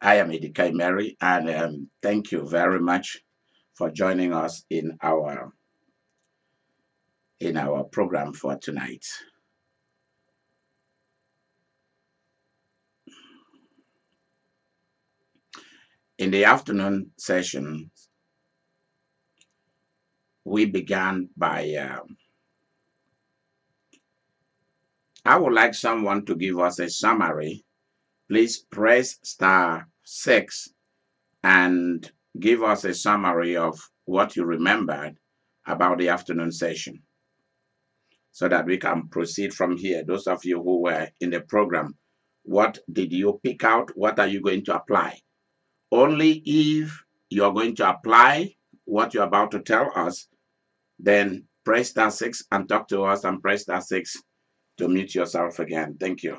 I am Idika Mary, and thank you very much for joining us in our program for tonight. In the afternoon session, we began by I would like someone to give us a summary. Please press *6 and give us a summary of what you remembered about the afternoon session so that we can proceed from here. Those of you who were in the program, what did you pick out? What are you going to apply? Only if you're going to apply what you're about to tell us, then press *6 and talk to us, and press *6 to mute yourself again. Thank you.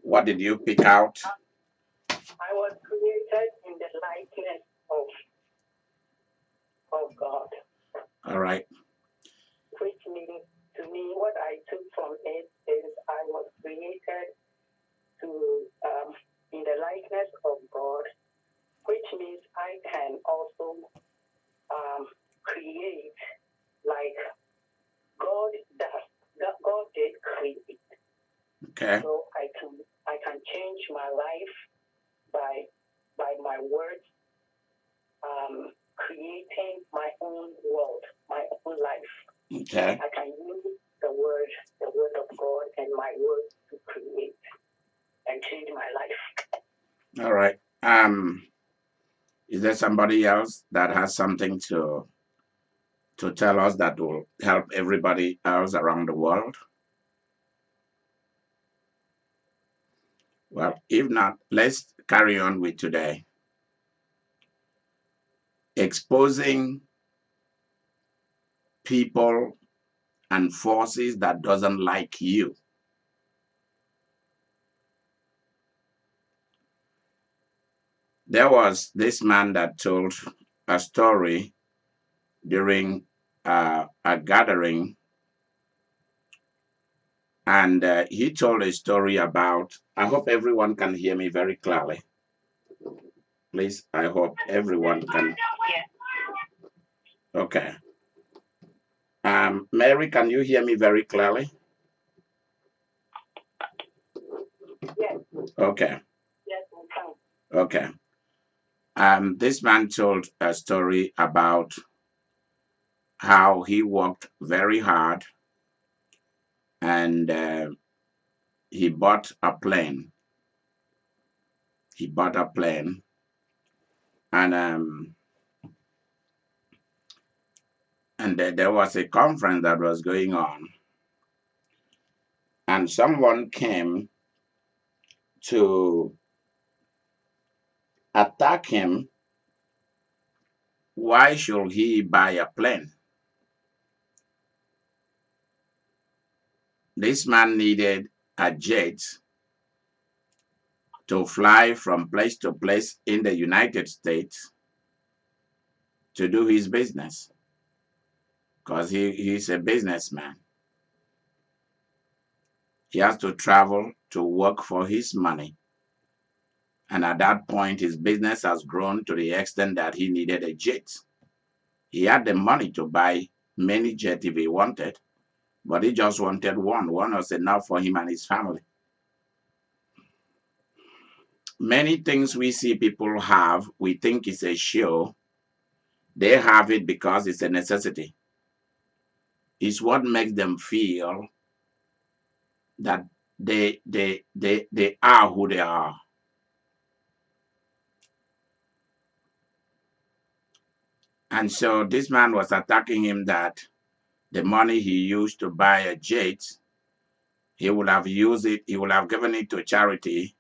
What did you pick out? I was created in the likeness of God. All right. Which means, to me, what I took from it is I was created in the likeness of God, which means I can also create like God does. God did create. Okay. So I can change my life by my words, creating my own world, my own life. Okay. I can use the word of God and my words to create and change my life. All right. Is there somebody else that has something to tell us that will help everybody else around the world? Well, if not, let's carry on with today. Exposing people and forces that doesn't like you. There was this man that told a story during a gathering, and he told a story about, I hope everyone can hear me very clearly. Please, I hope everyone can. Okay. Mary, can you hear me very clearly? Yes. Okay. Yes, we can. Okay. This man told a story about how he worked very hard and he bought a plane. He bought a plane, and there was a conference that was going on, and someone came to attack him. Why should he buy a plane? This man needed a jet to fly from place to place in the United States to do his business, because he's a businessman. He has to travel to work for his money. And at that point, his business has grown to the extent that he needed a jet. He had the money to buy many jets if he wanted, but he just wanted one. One was enough for him and his family. Many things we see people have, we think it's a show. They have it because it's a necessity. It's what makes them feel that they are who they are. And so this man was attacking him that the money he used to buy a jet, he would have used it, he would have given it to charity.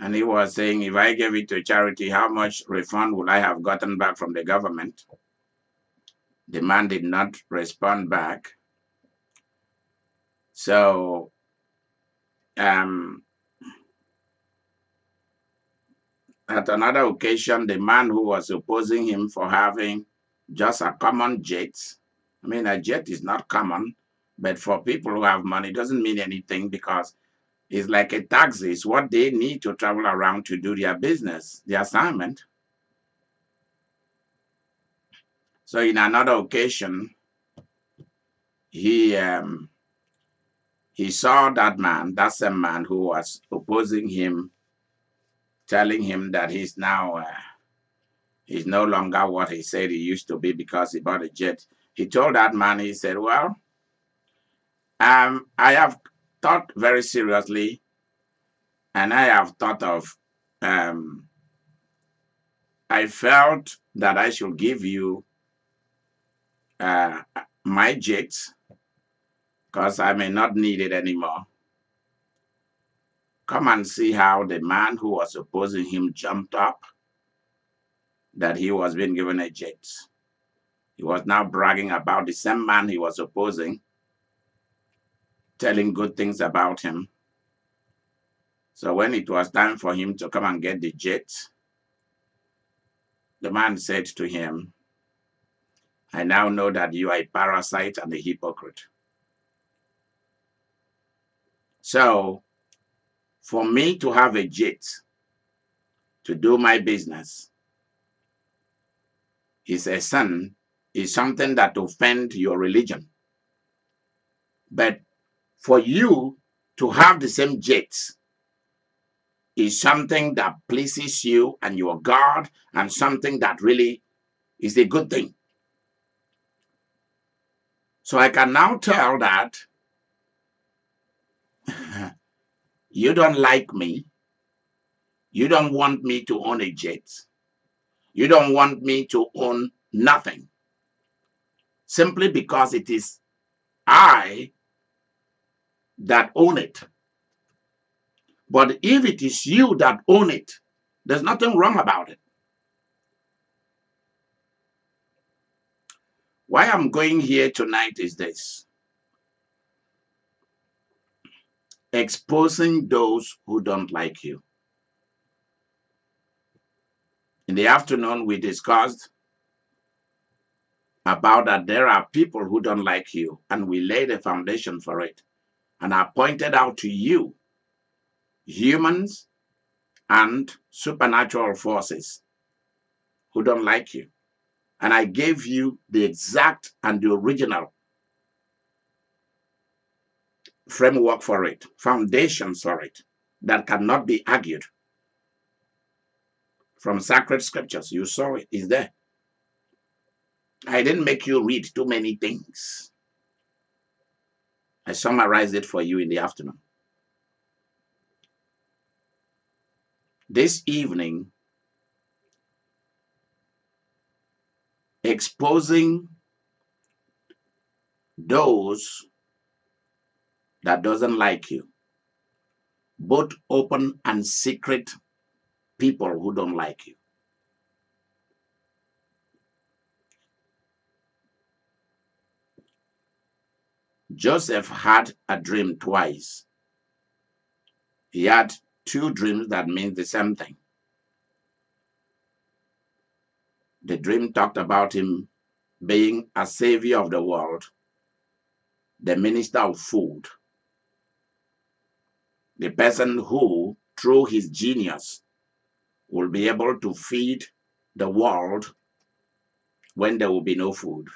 And he was saying, if I gave it to charity, how much refund would I have gotten back from the government? The man did not respond back. So At another occasion, the man who was opposing him for having just a common jet. I mean, a jet is not common, but for people who have money, it doesn't mean anything because it's like a taxi. It's what they need to travel around to do their business, the assignment. So in another occasion, he saw that man, that same man who was opposing him, telling him that he's no longer what he said he used to be because he bought a jet. He told that man, he said, well, I have thought very seriously, and I have thought of, I felt that I should give you my jet because I may not need it anymore. Come and see how the man who was opposing him jumped up that he was being given a jet. He was now bragging about the same man he was opposing, telling good things about him. So when it was time for him to come and get the jet, the man said to him, I now know that you are a parasite and a hypocrite. So for me to have a jet to do my business is a sin, is something that offends your religion. But for you to have the same jet is something that pleases you and your God and something that really is a good thing. So I can now tell that you don't like me. You don't want me to own a jet. You don't want me to own nothing. Simply because it is I that own it. But if it is you that own it, there's nothing wrong about it. Why I'm going here tonight is this: exposing those who don't like you. In the afternoon, we discussed about that there are people who don't like you, and we laid a foundation for it. And I pointed out to you humans and supernatural forces who don't like you. And I gave you the exact and the original framework for it, foundations for it, that cannot be argued. From sacred scriptures, you saw it, is there. I didn't make you read too many things. I summarized it for you in the afternoon. This evening, exposing those that doesn't like you, both open and secret people who don't like you. Joseph had a dream twice. He had two dreams that mean the same thing. The dream talked about him being a savior of the world, the minister of food, the person who, through his genius, will be able to feed the world when there will be no food.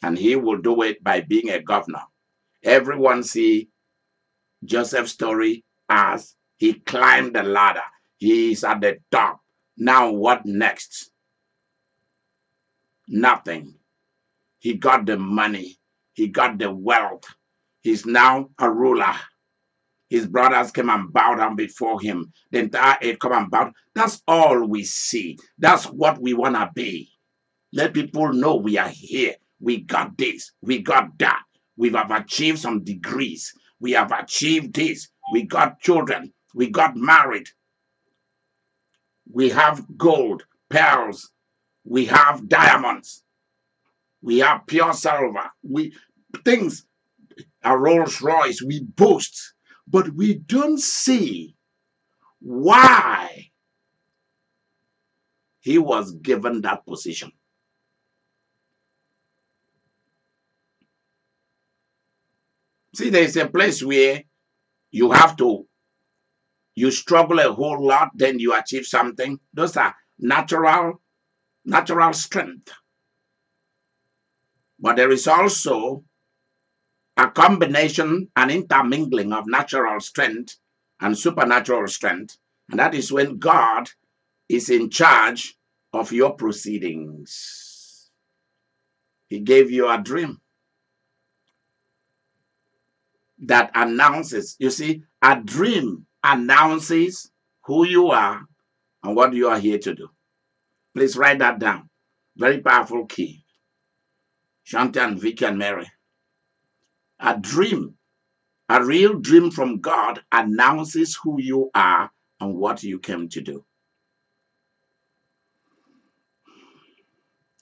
And he will do it by being a governor. Everyone see Joseph's story as he climbed the ladder. He is at the top. Now what next? Nothing. He got the money. He got the wealth. He's now a ruler. His brothers came and bowed down before him. The entire age come and bowed. That's all we see. That's what we want to be. Let people know we are here. We got this. We got that. We have achieved some degrees. We have achieved this. We got children. We got married. We have gold, pearls. We have diamonds. We have pure silver. Things, a Rolls Royce. We boast. but we don't see why he was given that position. See, there's a place where you struggle a whole lot, then you achieve something. Those are natural strength. But there is also a combination, an intermingling of natural strength and supernatural strength. And that is when God is in charge of your proceedings. He gave you a dream that announces, you see, a dream announces who you are and what you are here to do. Please write that down. Very powerful key. Shante and Vicky and Mary. A dream, a real dream from God announces who you are and what you came to do.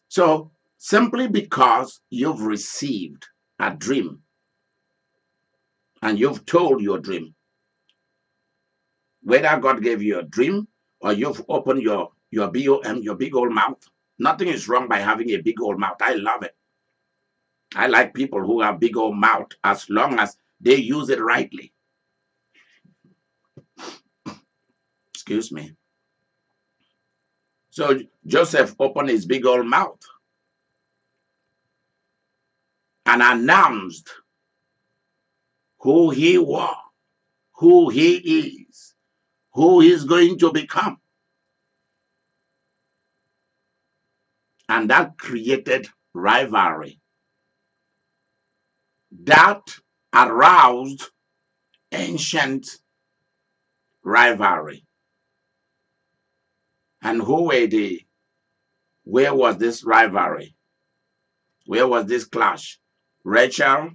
So simply because you've received a dream and you've told your dream, whether God gave you a dream or you've opened your BOM, your big old mouth, nothing is wrong by having a big old mouth. I love it. I like people who have big old mouth as long as they use it rightly. Excuse me. So Joseph opened his big old mouth and announced who he was, who he is, who he's going to become. And that created rivalry. That aroused ancient rivalry. And who were they? Where was this rivalry? Where was this clash? Rachel,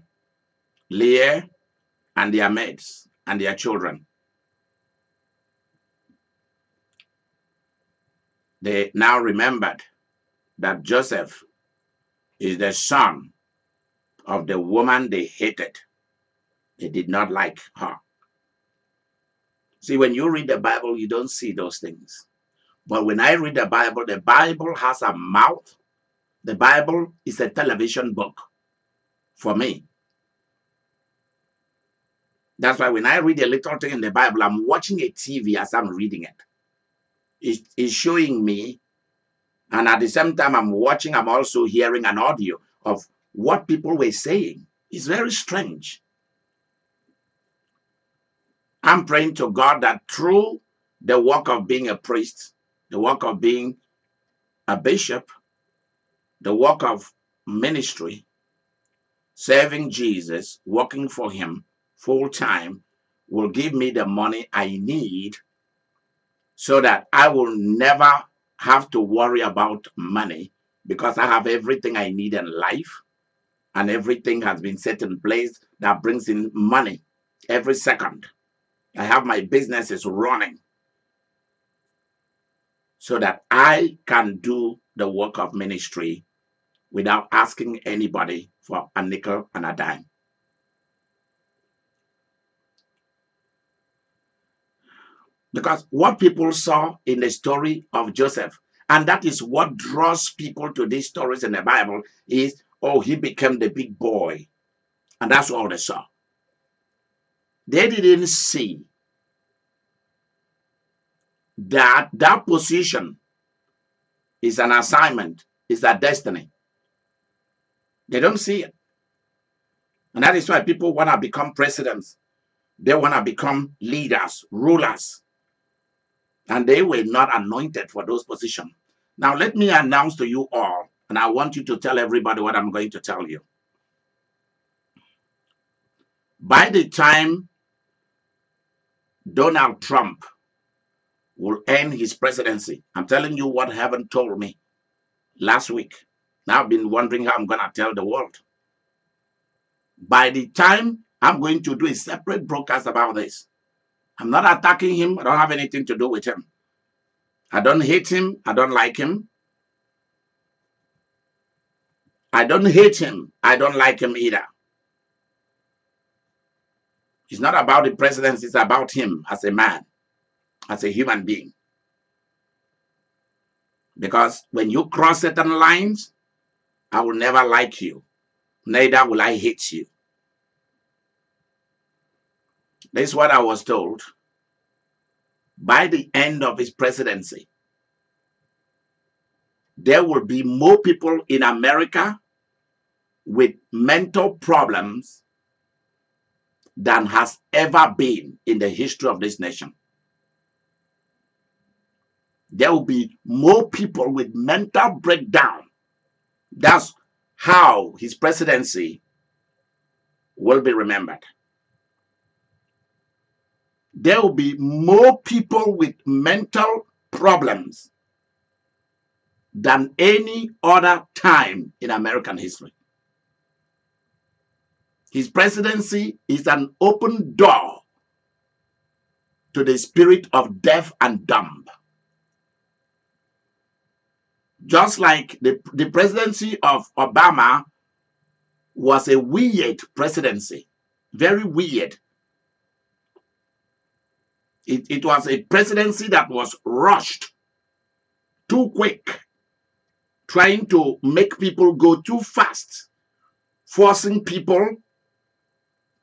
Leah, and their mates and their children. They now remembered that Joseph is the son of the woman they hated. They did not like her. See, when you read the Bible, you don't see those things. But when I read the Bible has a mouth. The Bible is a television book for me. That's why when I read a little thing in the Bible, I'm watching a TV as I'm reading it. It's showing me, and at the same time I'm watching, I'm also hearing an audio of what people were saying. It's very strange. I'm praying to God that through the work of being a priest, the work of being a bishop, the work of ministry, serving Jesus, working for him full time, will give me the money I need so that I will never have to worry about money because I have everything I need in life and everything has been set in place that brings in money every second. I have my businesses running so that I can do the work of ministry without asking anybody for a nickel and a dime. Because what people saw in the story of Joseph, and that is what draws people to these stories in the Bible, is, oh, he became the big boy. And that's all they saw. They didn't see that that position is an assignment, is a destiny. They don't see it. And that is why people want to become presidents. They want to become leaders, rulers. And they were not anointed for those positions. Now, let me announce to you all, and I want you to tell everybody what I'm going to tell you. By the time Donald Trump will end his presidency, I'm telling you what heaven told me last week. Now I've been wondering how I'm going to tell the world. By the time I'm going to do a separate broadcast about this, I'm not attacking him. I don't have anything to do with him. I don't hate him. I don't like him. I don't hate him. I don't like him either. It's not about the presidency, it's about him as a man, as a human being. Because when you cross certain lines, I will never like you, neither will I hate you. This is what I was told. By the end of his presidency, there will be more people in America with mental problems than has ever been in the history of this nation. There will be more people with mental breakdown. That's how his presidency will be remembered. There will be more people with mental problems than any other time in American history. His presidency is an open door to the spirit of deaf and dumb. Just like the presidency of Obama was a weird presidency, very weird. It was a presidency that was rushed, too quick, trying to make people go too fast, forcing people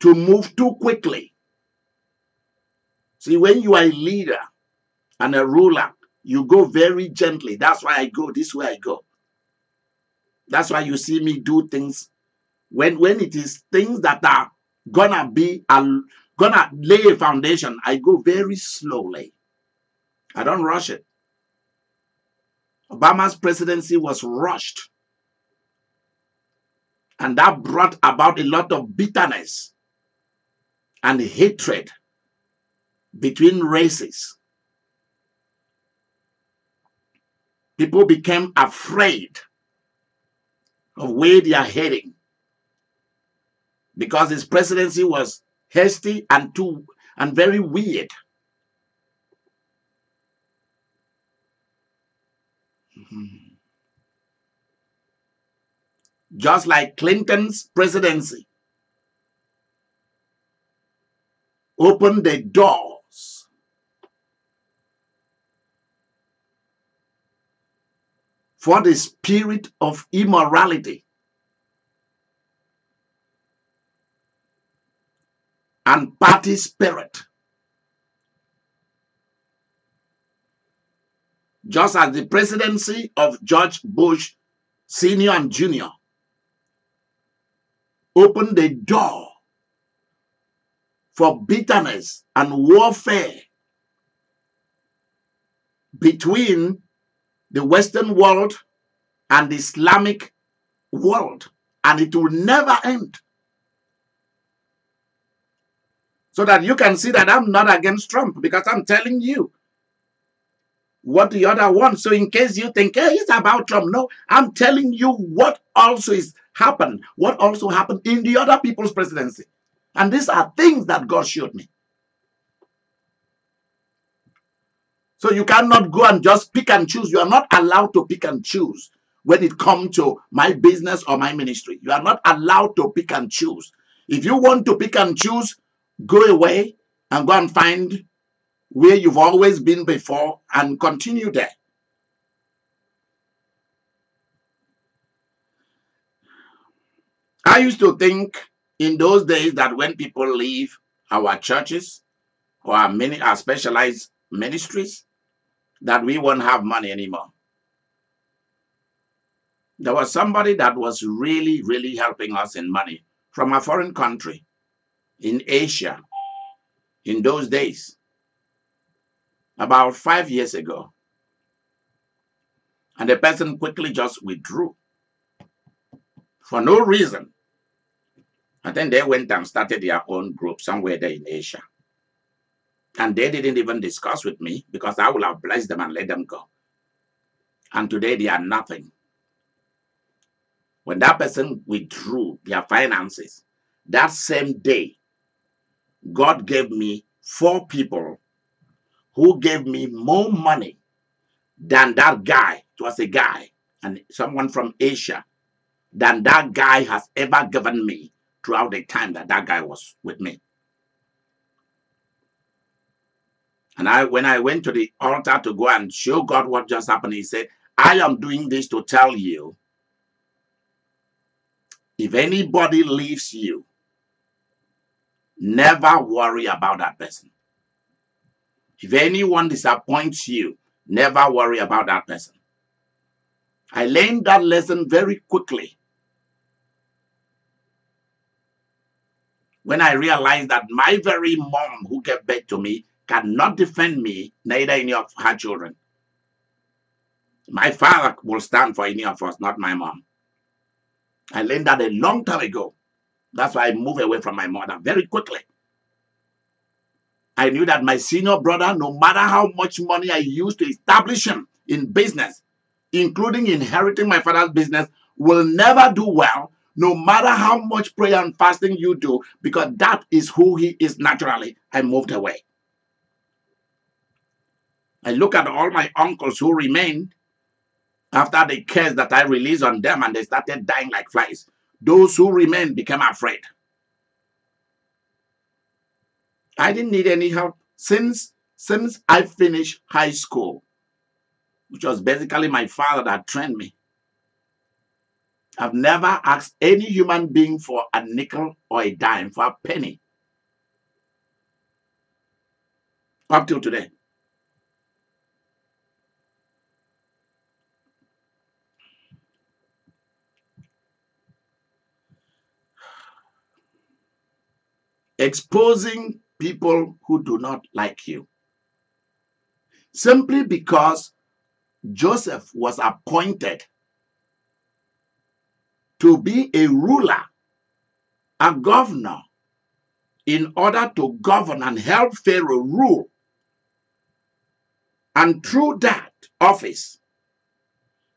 to move too quickly. See, when you are a leader and a ruler, you go very gently. That's why I go this way I go. That's why you see me do things when it is things that are gonna lay a foundation. I go very slowly. I don't rush it. Obama's presidency was rushed, and that brought about a lot of bitterness and hatred between races. People became afraid of where they are heading because his presidency was hasty and very weird. Just like Clinton's presidency opened the doors for the spirit of immorality and party spirit. Just as the presidency of George Bush Sr. and Jr. opened the door for bitterness and warfare between the Western world and the Islamic world, and it will never end. So that you can see that I'm not against Trump, because I'm telling you what the other wants. So in case you think, hey, it's about Trump, no, I'm telling you what also is happened, what also happened in the other people's presidency. And these are things that God showed me. So you cannot go and just pick and choose. You are not allowed to pick and choose when it comes to my business or my ministry. You are not allowed to pick and choose. If you want to pick and choose, go away and go and find where you've always been before and continue there. I used to think in those days that when people leave our churches or our specialized ministries, that we won't have money anymore. There was somebody that was really, really helping us in money from a foreign country in Asia in those days, about 5 years ago. And the person quickly just withdrew for no reason. And then they went and started their own group somewhere there in Asia. And they didn't even discuss with me, because I would have blessed them and let them go. And today they are nothing. When that person withdrew their finances, that same day, God gave me 4 people who gave me more money than that guy. It was a guy and someone from Asia, than that guy has ever given me throughout the time that that guy was with me. And when I went to the altar to go and show God what just happened, he said, I am doing this to tell you, if anybody leaves you, never worry about that person. If anyone disappoints you, never worry about that person. I learned that lesson very quickly when I realized that my very mom who gave birth to me cannot defend me, neither any of her children. My father will stand for any of us, not my mom. I learned that a long time ago. That's why I moved away from my mother very quickly. I knew that my senior brother, no matter how much money I used to establish him in business, including inheriting my father's business, will never do well, no matter how much prayer and fasting you do, because that is who he is naturally. I moved away. I look at all my uncles who remained after the curse that I released on them, and they started dying like flies. Those who remained became afraid. I didn't need any help since I finished high school, which was basically my father that trained me. I've never asked any human being for a nickel or a dime, for a penny, up till today. Exposing people who do not like you. Simply because Joseph was appointed to be a ruler, a governor, in order to govern and help Pharaoh rule. And through that office,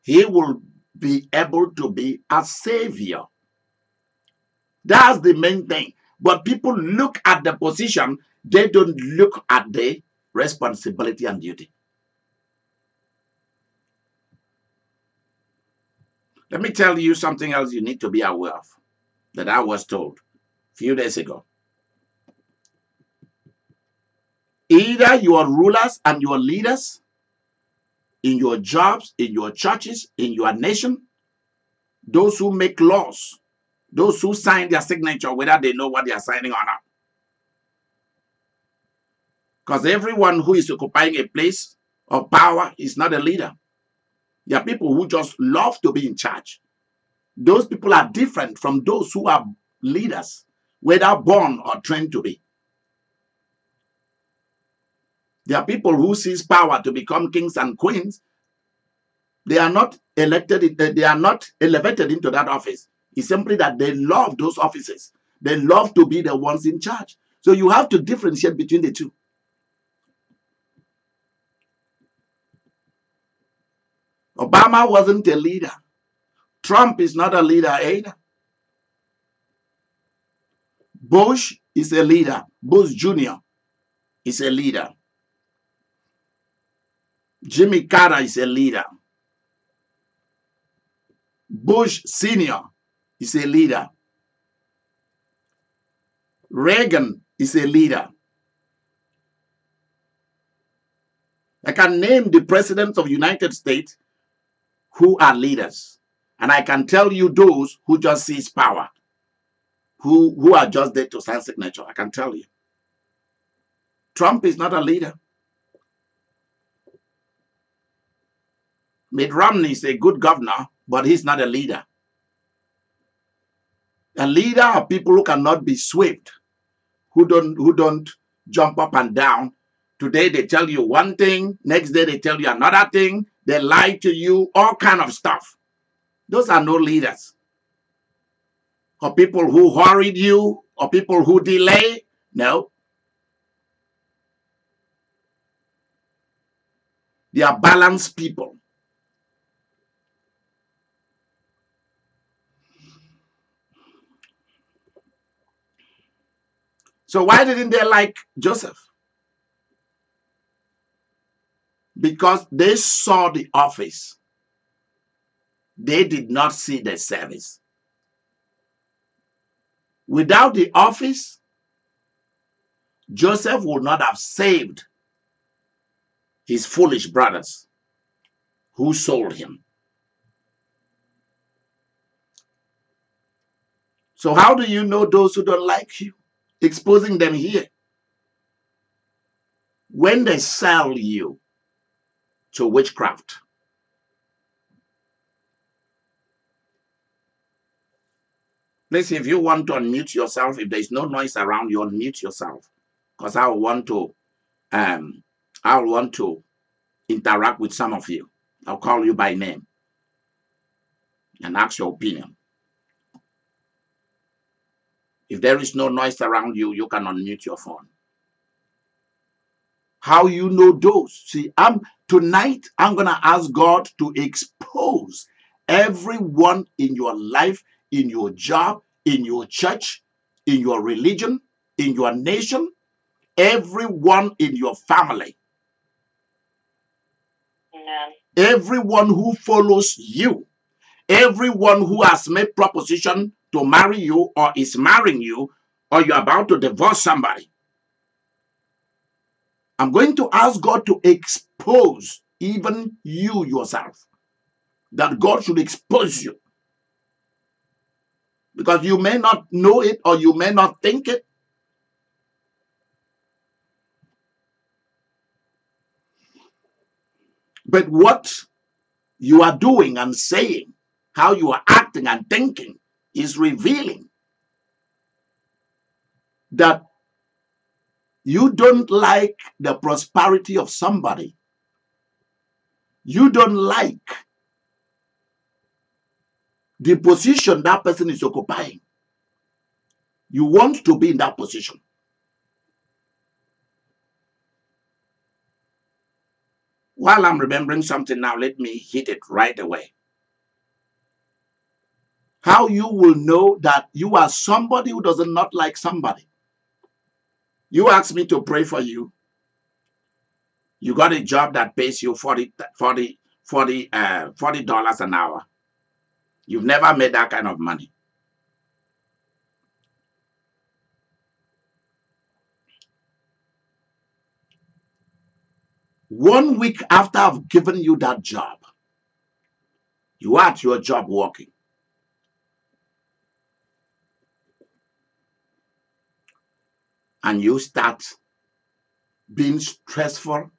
he will be able to be a savior. That's the main thing. But people look at the position, they don't look at the responsibility and duty. Let me tell you something else you need to be aware of that I was told a few days ago. Either your rulers and your leaders in your jobs, in your churches, in your nation, those who make laws, those who sign their signature, whether they know what they are signing or not. Because everyone who is occupying a place of power is not a leader. There are people who just love to be in charge. Those people are different from those who are leaders, whether born or trained to be. There are people who seize power to become kings and queens. They are not elected, they are not elevated into that office. It's simply that they love those offices. They love to be the ones in charge. So you have to differentiate between the two. Obama wasn't a leader. Trump is not a leader either. Bush is a leader. Bush Jr. is a leader. Jimmy Carter is a leader. Bush Sr. is a leader. Reagan is a leader. I can name the presidents of the United States who are leaders. And I can tell you those who just seize power, who are just there to sign signature. I can tell you. Trump is not a leader. Mitt Romney is a good governor, but he's not a leader. A leader are people who cannot be swayed, who don't jump up and down. Today they tell you one thing, next day they tell you another thing, they lie to you, all kind of stuff. Those are no leaders. Or people who hurried you, or people who delay. No. They are balanced people. So why didn't they like Joseph? Because they saw the office. They did not see the service. Without the office, Joseph would not have saved his foolish brothers who sold him. So how do you know those who don't like you? Exposing them here. When they sell you to witchcraft, please, if you want to unmute yourself, if there's no noise around you, unmute yourself, because I want to interact with some of you. I'll call you by name and ask your opinion. If there is no noise around you, you can unmute your phone. How you know those? See, tonight I'm gonna ask God to expose everyone in your life, in your job, in your church, in your religion, in your nation, everyone in your family. Amen. Everyone who follows you, everyone who has made proposition to marry you or is marrying you, or you're about to divorce somebody. I'm going to ask God to expose even you yourself, that God should expose you, because you may not know it or you may not think it. But what you are doing and saying, how you are acting and thinking, is revealing that you don't like the prosperity of somebody. You don't like the position that person is occupying. You want to be in that position. While I'm remembering something now, let me hit it right away. How you will know that you are somebody who does not like somebody. You asked me to pray for you. You got a job that pays you $40 an hour. You've never made that kind of money. One week after I've given you that job, you are at your job working. And you start being stressful,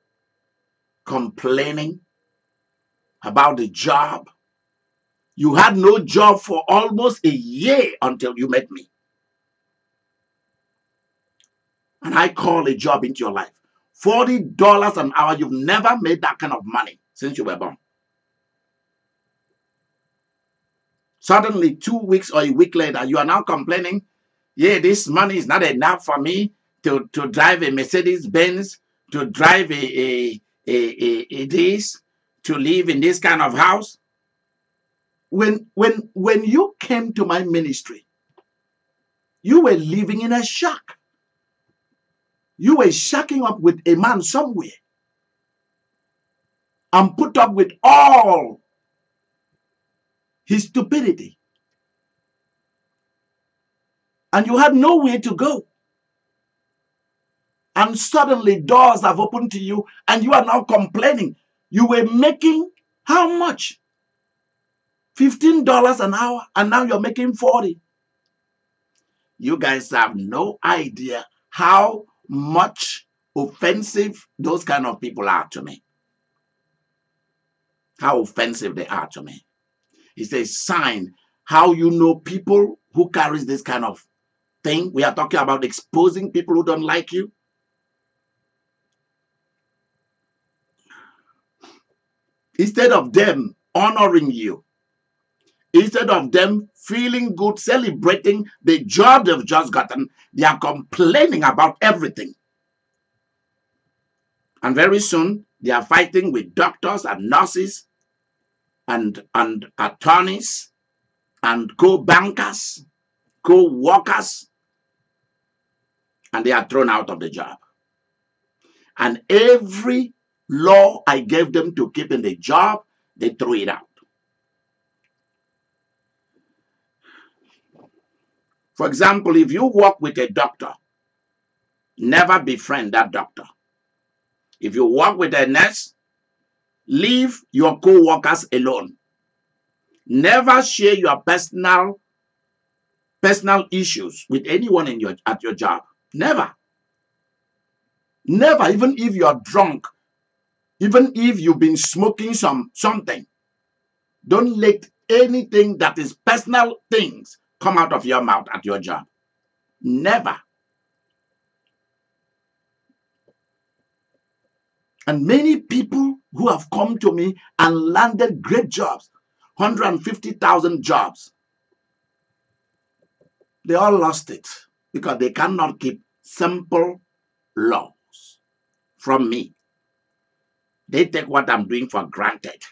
complaining about the job. You had no job for almost a year until you met me. And I call a job into your life. $40 an hour. You've never made that kind of money since you were born. Suddenly, 2 weeks or a week later, you are now complaining, yeah, this money is not enough for me to drive a Mercedes Benz, to drive this, to live in this kind of house. When you came to my ministry, you were living in a shack. You were shacking up with a man somewhere and put up with all his stupidity. And you had nowhere to go. And suddenly doors have opened to you and you are now complaining. You were making how much? $15 an hour, and now you're making 40. You guys have no idea how much offensive those kind of people are to me. How offensive they are to me. It's a sign how you know people who carries this kind of thing. We are talking about exposing people who don't like you. Instead of them honoring you, instead of them feeling good, celebrating the job they've just gotten, they are complaining about everything. And very soon, they are fighting with doctors and nurses and attorneys and co-bankers, co-workers, and they are thrown out of the job. And every law I gave them to keep in the job, they threw it out. For example, if you work with a doctor, never befriend that doctor. If you work with a nurse, leave your co-workers alone. Never share your personal issues with anyone at your job. Never. Never, even if you're drunk, even if you've been smoking something, don't let anything that is personal things come out of your mouth at your job. Never. And many people who have come to me and landed great jobs, 150,000 jobs, they all lost it because they cannot keep simple laws from me. They take what I'm doing for granted.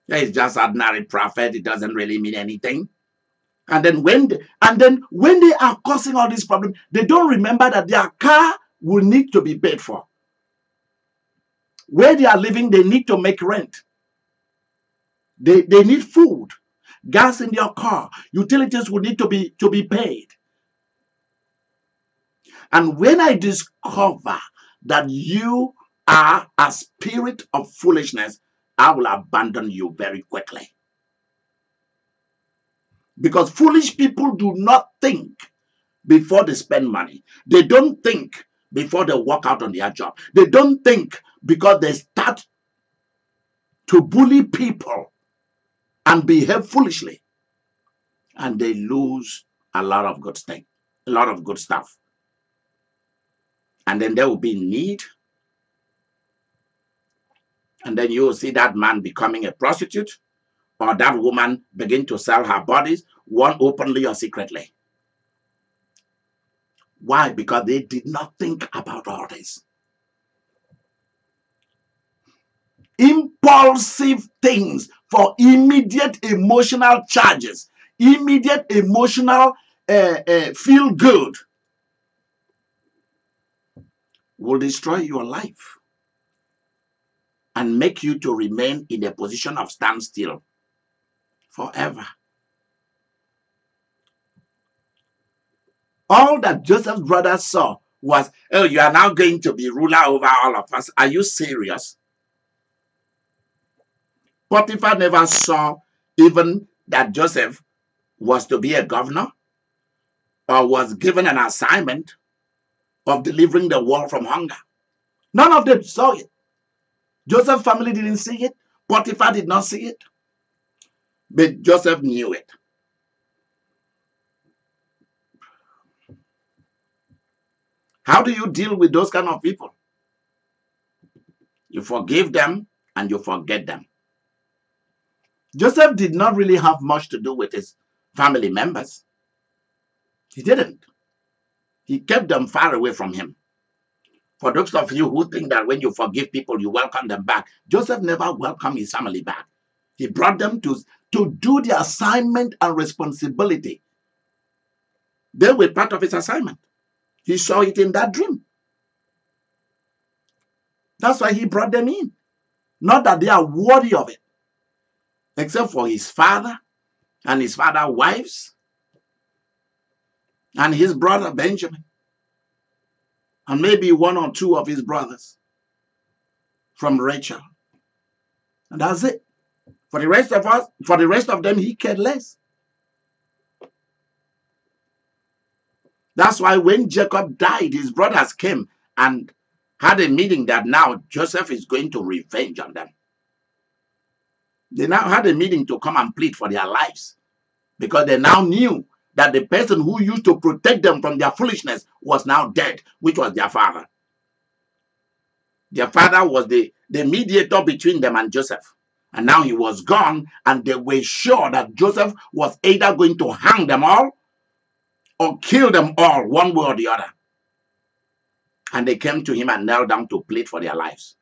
It's just ordinary prophet. It doesn't really mean anything. And then when they are causing all these problems, they don't remember that their car will need to be paid for. Where they are living, they need to make rent. They need food, gas in their car, utilities will need to be paid. And when I discover that you are a spirit of foolishness, I will abandon you very quickly. Because foolish people do not think before they spend money. They don't think before they walk out on their job. They don't think because they start to bully people and behave foolishly. And they lose a lot of good things, a lot of good stuff. And then there will be need. And then you will see that man becoming a prostitute, or that woman begin to sell her bodies, one openly or secretly. Why? Because they did not think about all this. Impulsive things for immediate emotional charges, immediate emotional feel good will destroy your life and make you to remain in a position of standstill forever. All that Joseph's brothers saw was, oh, you are now going to be ruler over all of us. Are you serious? Potiphar never saw even that Joseph was to be a governor or was given an assignment of delivering the world from hunger. None of them saw it. Joseph's family didn't see it. Potiphar did not see it. But Joseph knew it. How do you deal with those kind of people? You forgive them and you forget them. Joseph did not really have much to do with his family members. He didn't. He kept them far away from him. For those of you who think that when you forgive people, you welcome them back, Joseph never welcomed his family back. He brought them to do the assignment and responsibility. They were part of his assignment. He saw it in that dream. That's why he brought them in. Not that they are worthy of it, except for his father and his father's wives and his brother Benjamin, and maybe one or two of his brothers from Rachel. And that's it. For the rest of them, he cared less. That's why when Jacob died, his brothers came and had a meeting that now Joseph is going to revenge on them. They now had a meeting to come and plead for their lives because they now knew that the person who used to protect them from their foolishness was now dead, which was their father. Their father was the mediator between them and Joseph. And now he was gone, and they were sure that Joseph was either going to hang them all or kill them all, one way or the other. And they came to him and knelt down to plead for their lives.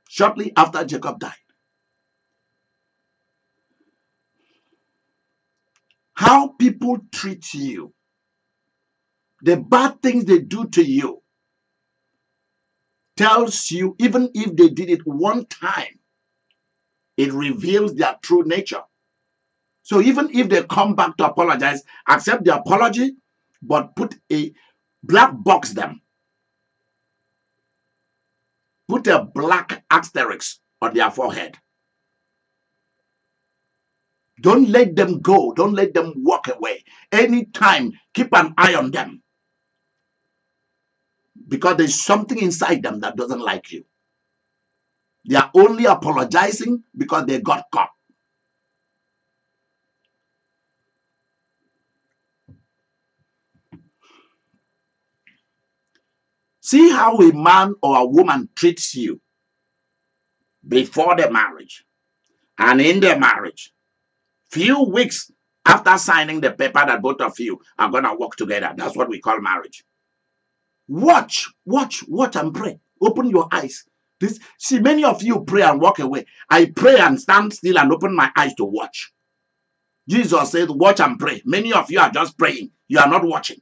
Shortly after Jacob died. How people treat you, the bad things they do to you, tells you, even if they did it one time, it reveals their true nature. So even if they come back to apologize, accept the apology, but put a black box them. Put a black asterisk on their forehead. Don't let them go. Don't let them walk away. Anytime, keep an eye on them. Because there's something inside them that doesn't like you. They are only apologizing because they got caught. See how a man or a woman treats you before the marriage and in the marriage. Few weeks after signing the paper that both of you are going to work together. That's what we call marriage. Watch and pray. Open your eyes. See, many of you pray and walk away. I pray and stand still and open my eyes to watch. Jesus said, watch and pray. Many of you are just praying. You are not watching.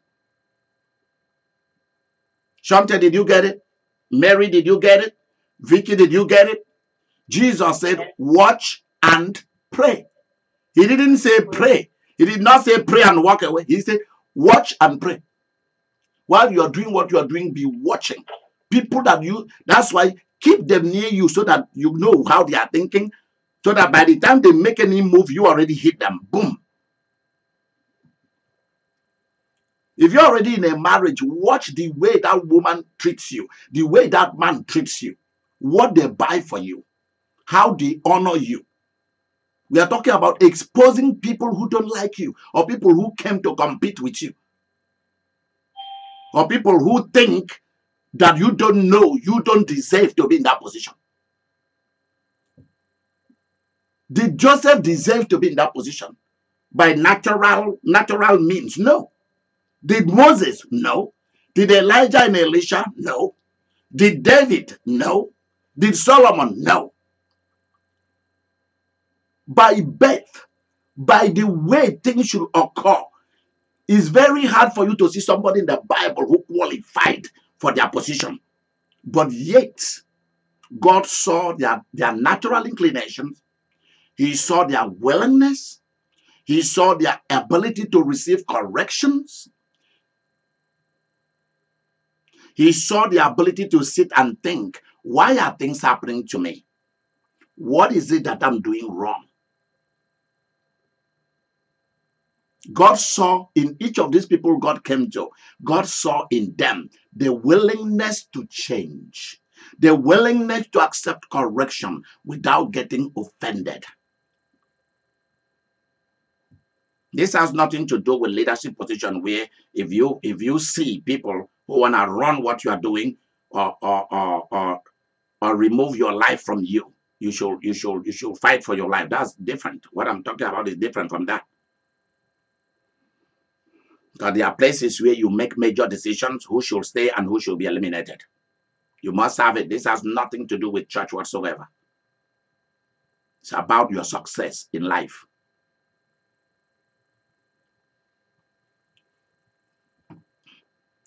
Shante, did you get it? Mary, did you get it? Vicky, did you get it? Jesus said, watch and pray. He didn't say pray. He did not say pray and walk away. He said, watch and pray. While you are doing what you are doing, be watching. People that's why keep them near you so that you know how they are thinking, so that by the time they make any move, you already hit them. Boom. If you're already in a marriage, watch the way that woman treats you, the way that man treats you, what they buy for you, how they honor you. We are talking about exposing people who don't like you, or people who came to compete with you, or people who think that you don't know, you don't deserve to be in that position. Did Joseph deserve to be in that position by natural means? No. Did Moses? No. Did Elijah and Elisha? No. Did David? No. Did Solomon? No. By birth, by the way things should occur, it's very hard for you to see somebody in the Bible who qualified for their position. But yet, God saw their natural inclinations. He saw their willingness. He saw their ability to receive corrections. He saw the ability to sit and think, why are things happening to me? What is it that I'm doing wrong? God saw in each of these people God came to, God saw in them the willingness to change, the willingness to accept correction without getting offended. This has nothing to do with leadership position, where if you see people who want to run what you are doing or remove your life from you, you should fight for your life. That's different. What I'm talking about is different from that. Because there are places where you make major decisions, who should stay and who should be eliminated. You must have it. This has nothing to do with church whatsoever. It's about your success in life.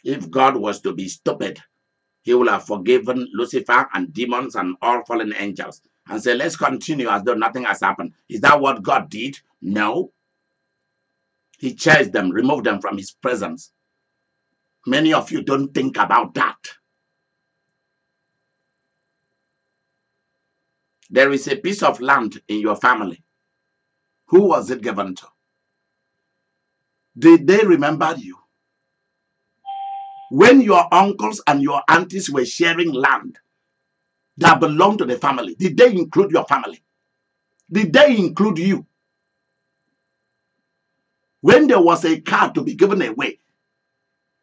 If God was to be stupid, he would have forgiven Lucifer and demons and all fallen angels and said, let's continue as though nothing has happened. Is that what God did? No. He chased them, removed them from his presence. Many of you don't think about that. There is a piece of land in your family. Who was it given to? Did they remember you? When your uncles and your aunties were sharing land that belonged to the family, did they include your family? Did they include you? When there was a car to be given away,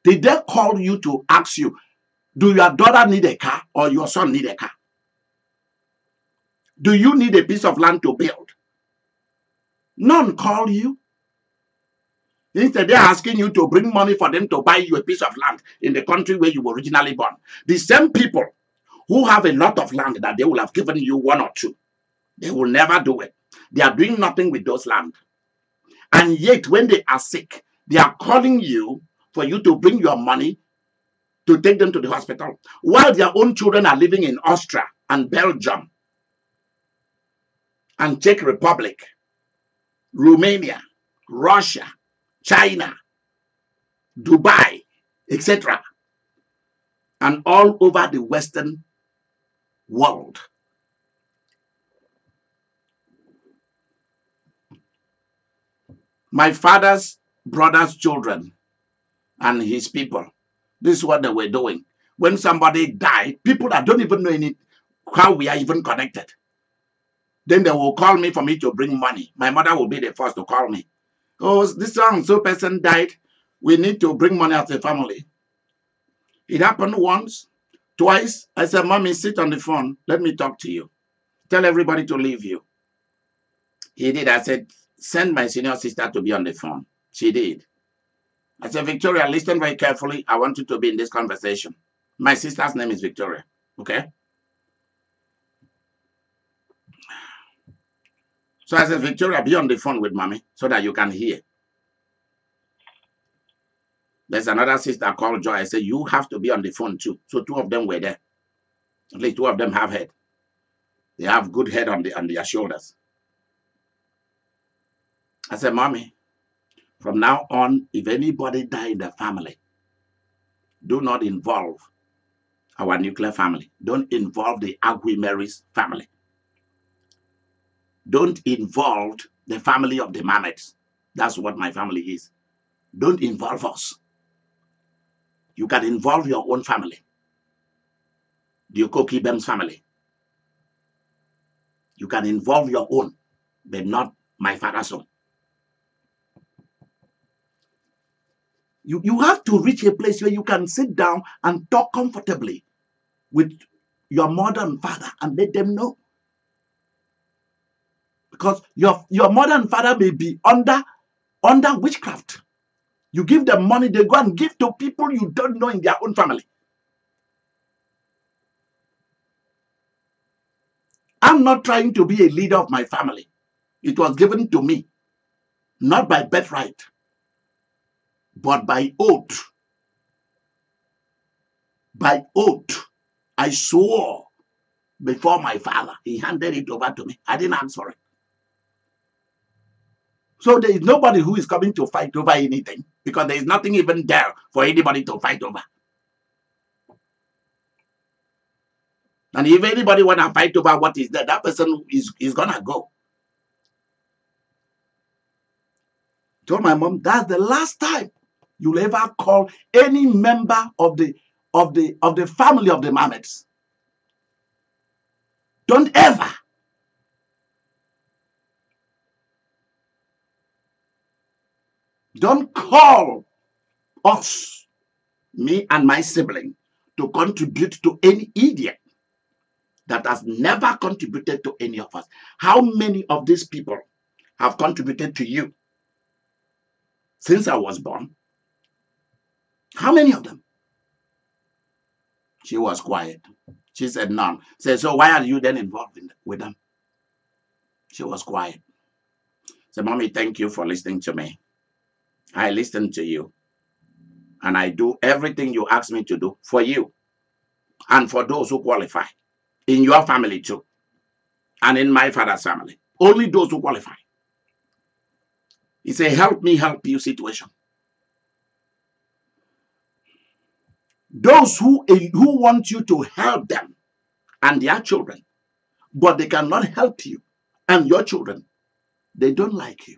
did they call you to ask you, do your daughter need a car or your son need a car? Do you need a piece of land to build? None call you. Instead, they're asking you to bring money for them to buy you a piece of land in the country where you were originally born. The same people who have a lot of land that they will have given you one or two, they will never do it. They are doing nothing with those land. And yet, when they are sick, they are calling you for you to bring your money to take them to the hospital, while their own children are living in Austria and Belgium and Czech Republic, Romania, Russia, China, Dubai, etc., and all over the Western world. My father's brother's children and his people, this is what they were doing. When somebody died, people that don't even know how we are even connected, then they will call me for me to bring money. My mother will be the first to call me. Oh, this so person died. We need to bring money as a family. It happened once, twice. I said, Mommy, sit on the phone. Let me talk to you. Tell everybody to leave you. He did. I said, send my senior sister to be on the phone. She did. I said, Victoria, listen very carefully. I want you to be in this conversation. My sister's name is Victoria. Okay? So I said, Victoria, be on the phone with Mommy so that you can hear. There's another sister called Joy. I said, you have to be on the phone too. So two of them were there. At least two of them have head. They have good head on their shoulders. I said, Mommy, from now on, if anybody die in the family, do not involve our nuclear family. Don't involve the Aguimeris family. Don't involve the family of the Mamets. That's what my family is. Don't involve us. You can involve your own family. The Okoki Bems family. You can involve your own, but not my father's own. You have to reach a place where you can sit down and talk comfortably with your mother and father and let them know. Because your mother and father may be under witchcraft. You give them money, they go and give to people you don't know in their own family. I'm not trying to be a leader of my family. It was given to me, not by birthright, but by oath. By oath, I swore before my father. He handed it over to me. I didn't ask for it. So there is nobody who is coming to fight over anything, because there is nothing even there for anybody to fight over. And if anybody want to fight over what is there, that person is going to go. I told my mom, that's the last time you'll ever call any member of the family of the Mamets. Don't ever. Don't call us, me and my sibling, to contribute to any idiot that has never contributed to any of us. How many of these people have contributed to you since I was born? How many of them? She was quiet. She said none. Said, so why are you then involved with them? She was quiet. Said, Mommy, thank you for listening to me. I listen to you. And I do everything you ask me to do for you. And for those who qualify. In your family too. And in my father's family. Only those who qualify. It's a help me help you situation. Those who want you to help them and their children, but they cannot help you and your children, they don't like you.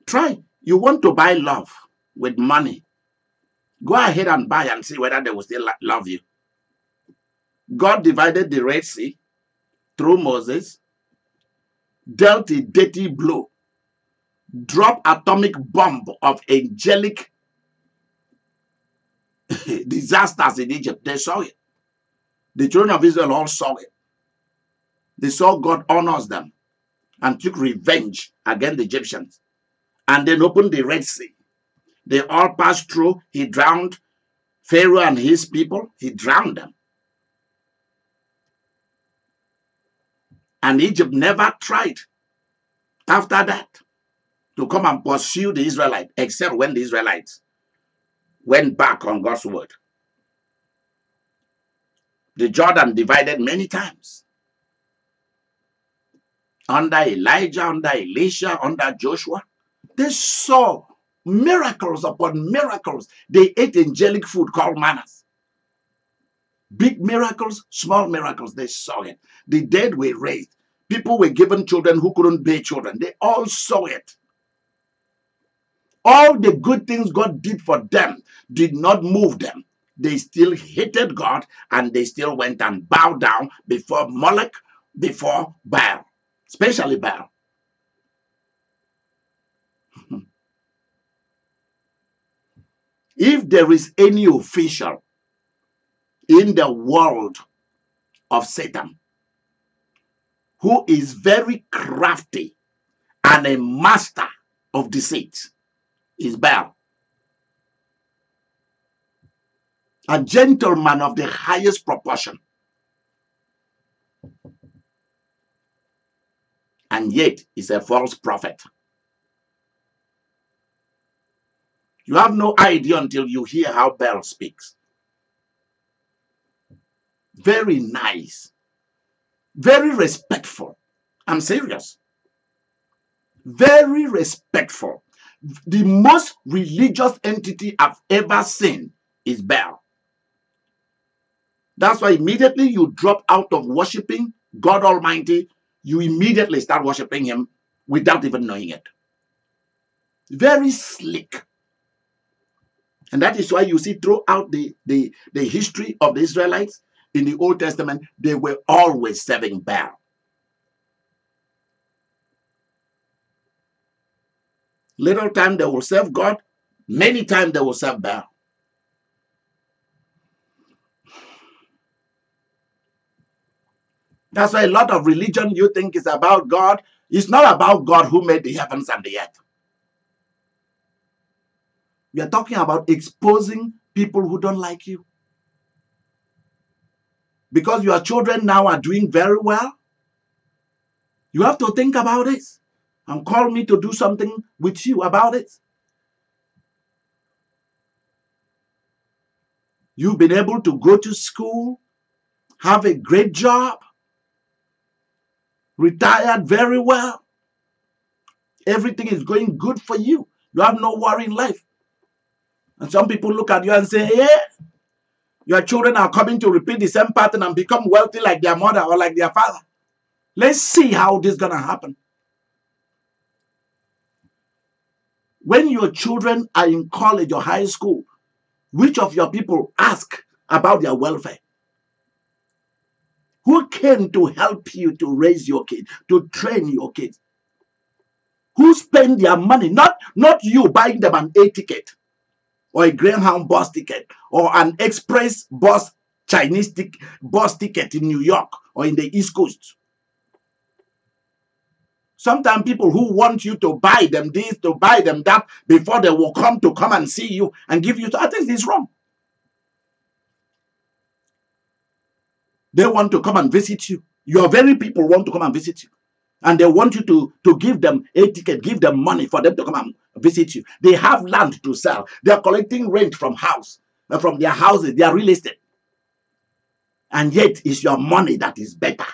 Try. You want to buy love with money. Go ahead and buy and see whether they will still love you. God divided the Red Sea through Moses, dealt a dirty blow, dropped atomic bomb of angelic disasters in Egypt. They saw it. The children of Israel all saw it. They saw God honors them and took revenge against the Egyptians. And then opened the Red Sea. They all passed through. He drowned Pharaoh and his people. He drowned them. And Egypt never tried after that to come and pursue the Israelites, except when the Israelites went back on God's word. The Jordan divided many times. Under Elijah, under Elisha, under Joshua. They saw miracles upon miracles. They ate angelic food called manna. Big miracles, small miracles, they saw it. The dead were raised. People were given children who couldn't bear children. They all saw it. All the good things God did for them did not move them. They still hated God, and they still went and bowed down before Moloch, before Baal, especially Baal. If there is any official in the world of Satan who is very crafty and a master of deceit, is Baal. A gentleman of the highest proportion. And yet is a false prophet. You have no idea until you hear how Baal speaks. Very nice. Very respectful. I'm serious. Very respectful. The most religious entity I've ever seen is Baal. That's why immediately you drop out of worshiping God Almighty, you immediately start worshiping him without even knowing it. Very slick. And that is why you see throughout the history of the Israelites in the Old Testament, they were always serving Baal. Little time they will serve God, many times they will serve Baal. That's why a lot of religion you think is about God. It's not about God who made the heavens and the earth. We are talking about exposing people who don't like you. Because your children now are doing very well, you have to think about it and call me to do something with you about it. You've been able to go to school, have a great job, retired very well. Everything is going good for you. You have no worry in life. And some people look at you and say, yeah, your children are coming to repeat the same pattern and become wealthy like their mother or like their father. Let's see how this is going to happen. When your children are in college or high school, which of your people ask about their welfare? Who came to help you to raise your kid, to train your kids? Who spend their money? Not you buying them an A ticket or a Greyhound bus ticket or an express bus Chinese bus ticket in New York or in the East Coast. Sometimes people who want you to buy them this, to buy them that, before they will come and see you and give you. I think this is wrong. They want to come and visit you. Your very people want to come and visit you. And they want you to give them a ticket, give them money for them to come and visit you. They have land to sell. They are collecting rent from their houses, their real estate. And yet it's your money that is better.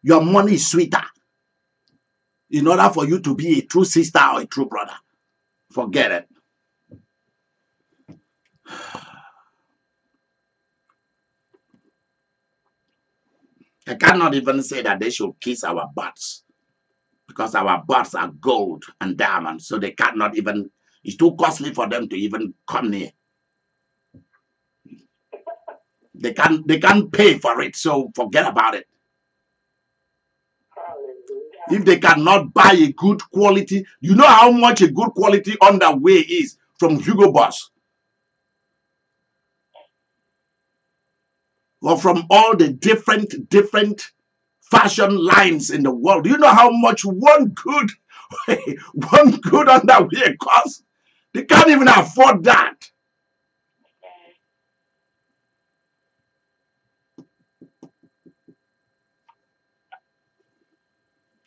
Your money is sweeter. In order for you to be a true sister or a true brother. Forget it. I cannot even say that they should kiss our butts, because our butts are gold and diamonds, so they cannot even, it's too costly for them to even come near. They can't pay for it, so forget about it. If they cannot buy a good quality, you know how much a good quality underwear is from Hugo Boss, or from all the different fashion lines in the world. Do you know how much one good underwear costs? They can't even afford that.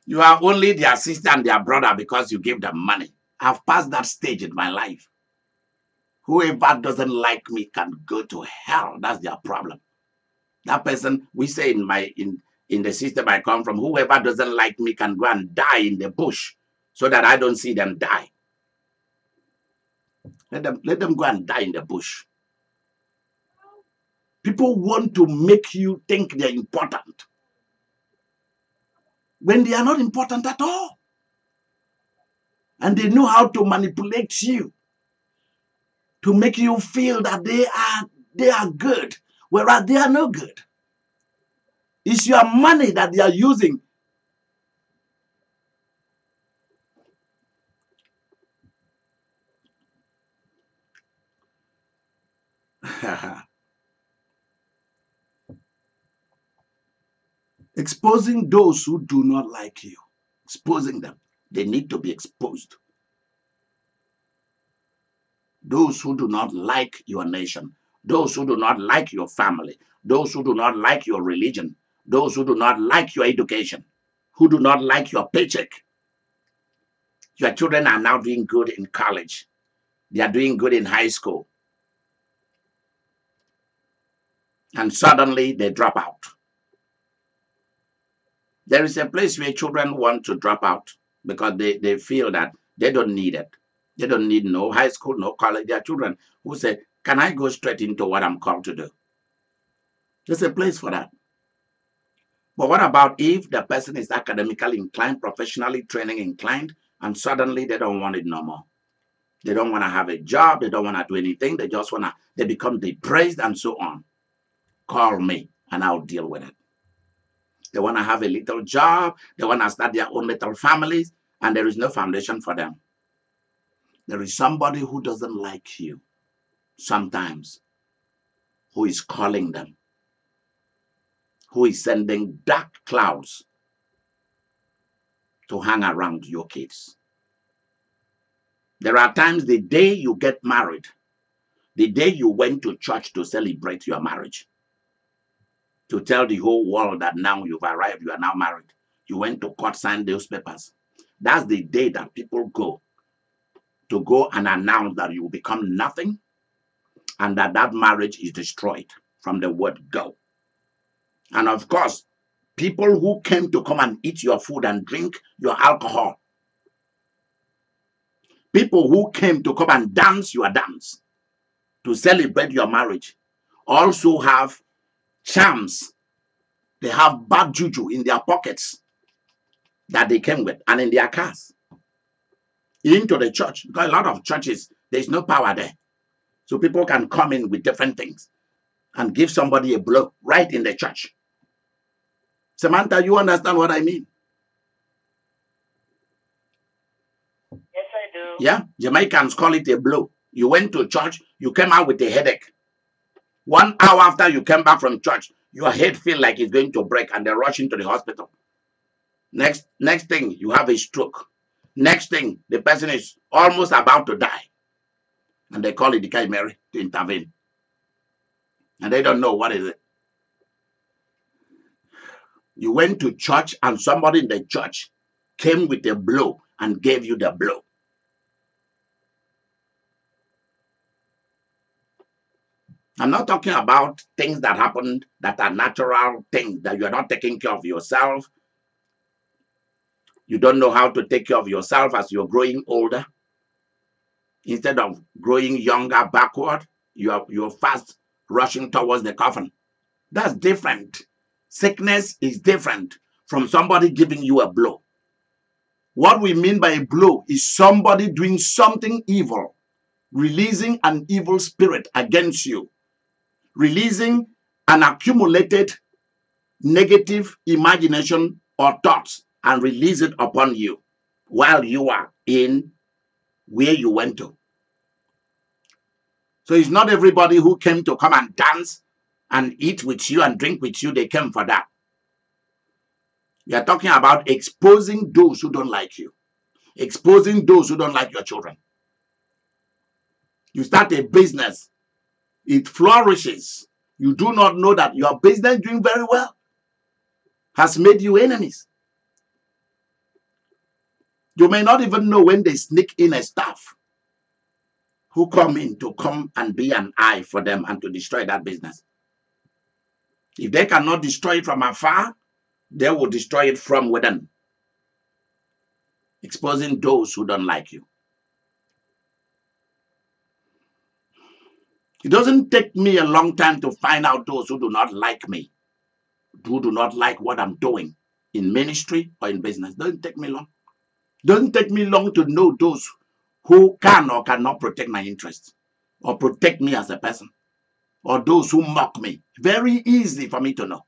You are only their sister and their brother because you give them money. I've passed that stage in my life. Whoever doesn't like me can go to hell. That's their problem. That person, we say in the system I come from, whoever doesn't like me can go and die in the bush so that I don't see them die. Let them go and die in the bush. People want to make you think they're important when they are not important at all. And they know how to manipulate you to make you feel that they are good, whereas they are no good. It's your money that they are using. Exposing those who do not like you. Exposing them. They need to be exposed. Those who do not like your nation, those who do not like your family, those who do not like your religion, those who do not like your education, who do not like your paycheck. Your children are now doing good in college. They are doing good in high school. And suddenly they drop out. There is a place where children want to drop out because they feel that they don't need it. They don't need no high school, no college. There are children who say, can I go straight into what I'm called to do? There's a place for that. But what about if the person is academically inclined, professionally training inclined, and suddenly they don't want it no more? They don't want to have a job. They don't want to do anything. They just want to, they become depressed and so on. Call me and I'll deal with it. They want to have a little job. They want to start their own little families, and there is no foundation for them. There is somebody who doesn't like you sometimes, who is calling them, who is sending dark clouds to hang around your kids. There are times the day you get married, the day you went to church to celebrate your marriage, to tell the whole world that now you've arrived, you are now married. You went to court, sign those papers. That's the day that people go and announce that you will become nothing and that marriage is destroyed from the word go. And of course, people who came to come and eat your food and drink your alcohol, people who came to come and dance your dance to celebrate your marriage, also have charms. They have bad juju in their pockets that they came with and in their cars into the church, because a lot of churches, there's no power there. So people can come in with different things and give somebody a blow right in the church. Samantha, you understand what I mean? Yes, I do. Yeah, Jamaicans call it a blow. You went to church, you came out with a headache. 1 hour after you came back from church, your head feels like it's going to break and they rush into the hospital. Next thing, you have a stroke. Next thing, the person is almost about to die. And they call it the Kai Mary to intervene. And they don't know what is it. You went to church and somebody in the church came with a blow and gave you the blow. I'm not talking about things that happen that are natural things, that you're not taking care of yourself. You don't know how to take care of yourself as you're growing older. Instead of growing younger backward, you're fast rushing towards the coffin. That's different. Sickness is different from somebody giving you a blow. What we mean by a blow is somebody doing something evil, releasing an evil spirit against you, releasing an accumulated negative imagination or thoughts and release it upon you while you are in where you went to. So it's not everybody who came to come and dance and eat with you and drink with you, they came for that. We are talking about exposing those who don't like you, exposing those who don't like your children. You start a business, it flourishes. You do not know that your business doing very well has made you enemies. You may not even know when they sneak in a staff who come in to come and be an eye for them and to destroy that business. If they cannot destroy it from afar, they will destroy it from within, exposing those who don't like you. It doesn't take me a long time to find out those who do not like me, who do not like what I'm doing in ministry or in business. It doesn't take me long. It doesn't take me long to know those who can or cannot protect my interests or protect me as a person, or those who mock me. Very easy for me to know.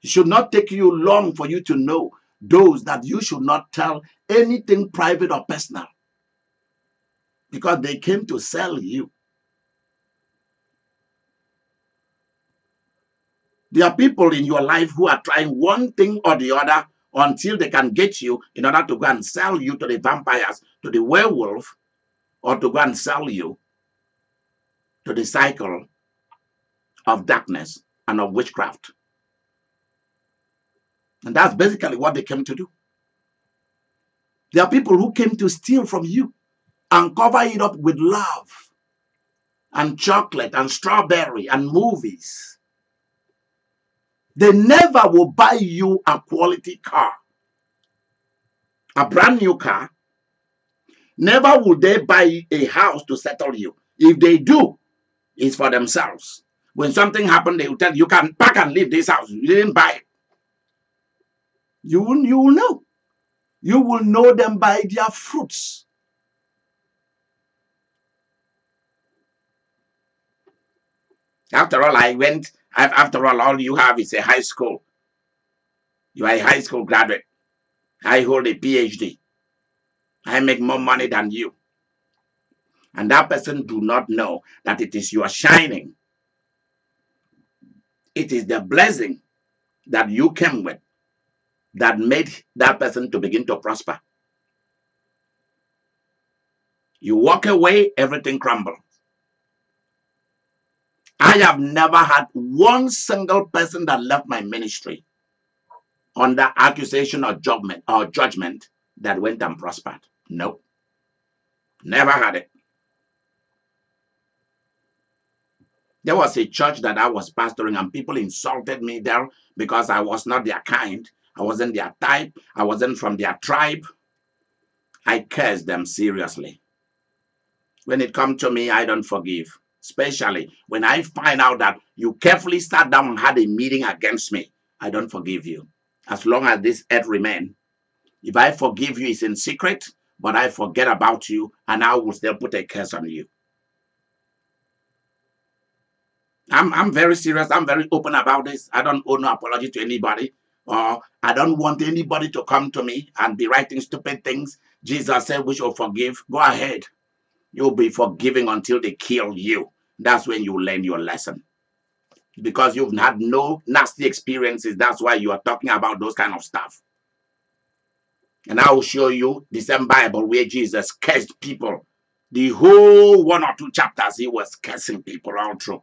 It should not take you long for you to know those that you should not tell anything private or personal, because they came to sell you. There are people in your life who are trying one thing or the other until they can get you in order to go and sell you to the vampires, to the werewolf, or to go and sell you to the cycle of darkness and of witchcraft. And that's basically what they came to do. There are people who came to steal from you and cover it up with love and chocolate and strawberry and movies. They never will buy you a quality car, a brand new car. Never will they buy a house to settle you. If they do, it's for themselves. When something happens, they will tell you, can pack and leave this house. You didn't buy it. You will know. You will know them by their fruits. After all, all you have is a high school. You are a high school graduate. I hold a PhD. I make more money than you. And that person do not know that it is your shining. It is the blessing that you came with that made that person to begin to prosper. You walk away, everything crumbles. I have never had one single person that left my ministry under accusation or judgment that went and prospered. Nope. Never had it. There was a church that I was pastoring and people insulted me there because I was not their kind. I wasn't their type. I wasn't from their tribe. I cursed them seriously. When it comes to me, I don't forgive. Especially when I find out that you carefully sat down and had a meeting against me, I don't forgive you. As long as this earth remains. If I forgive you, it's in secret, but I forget about you and I will still put a curse on you. I'm very serious. I'm very open about this. I don't owe no apology to anybody. Or I don't want anybody to come to me and be writing stupid things. Jesus said we should forgive. Go ahead. You'll be forgiving until they kill you. That's when you learn your lesson. Because you've had no nasty experiences. That's why you are talking about those kind of stuff. And I will show you the same Bible where Jesus cursed people. The whole 1 or 2 chapters, he was cursing people all through.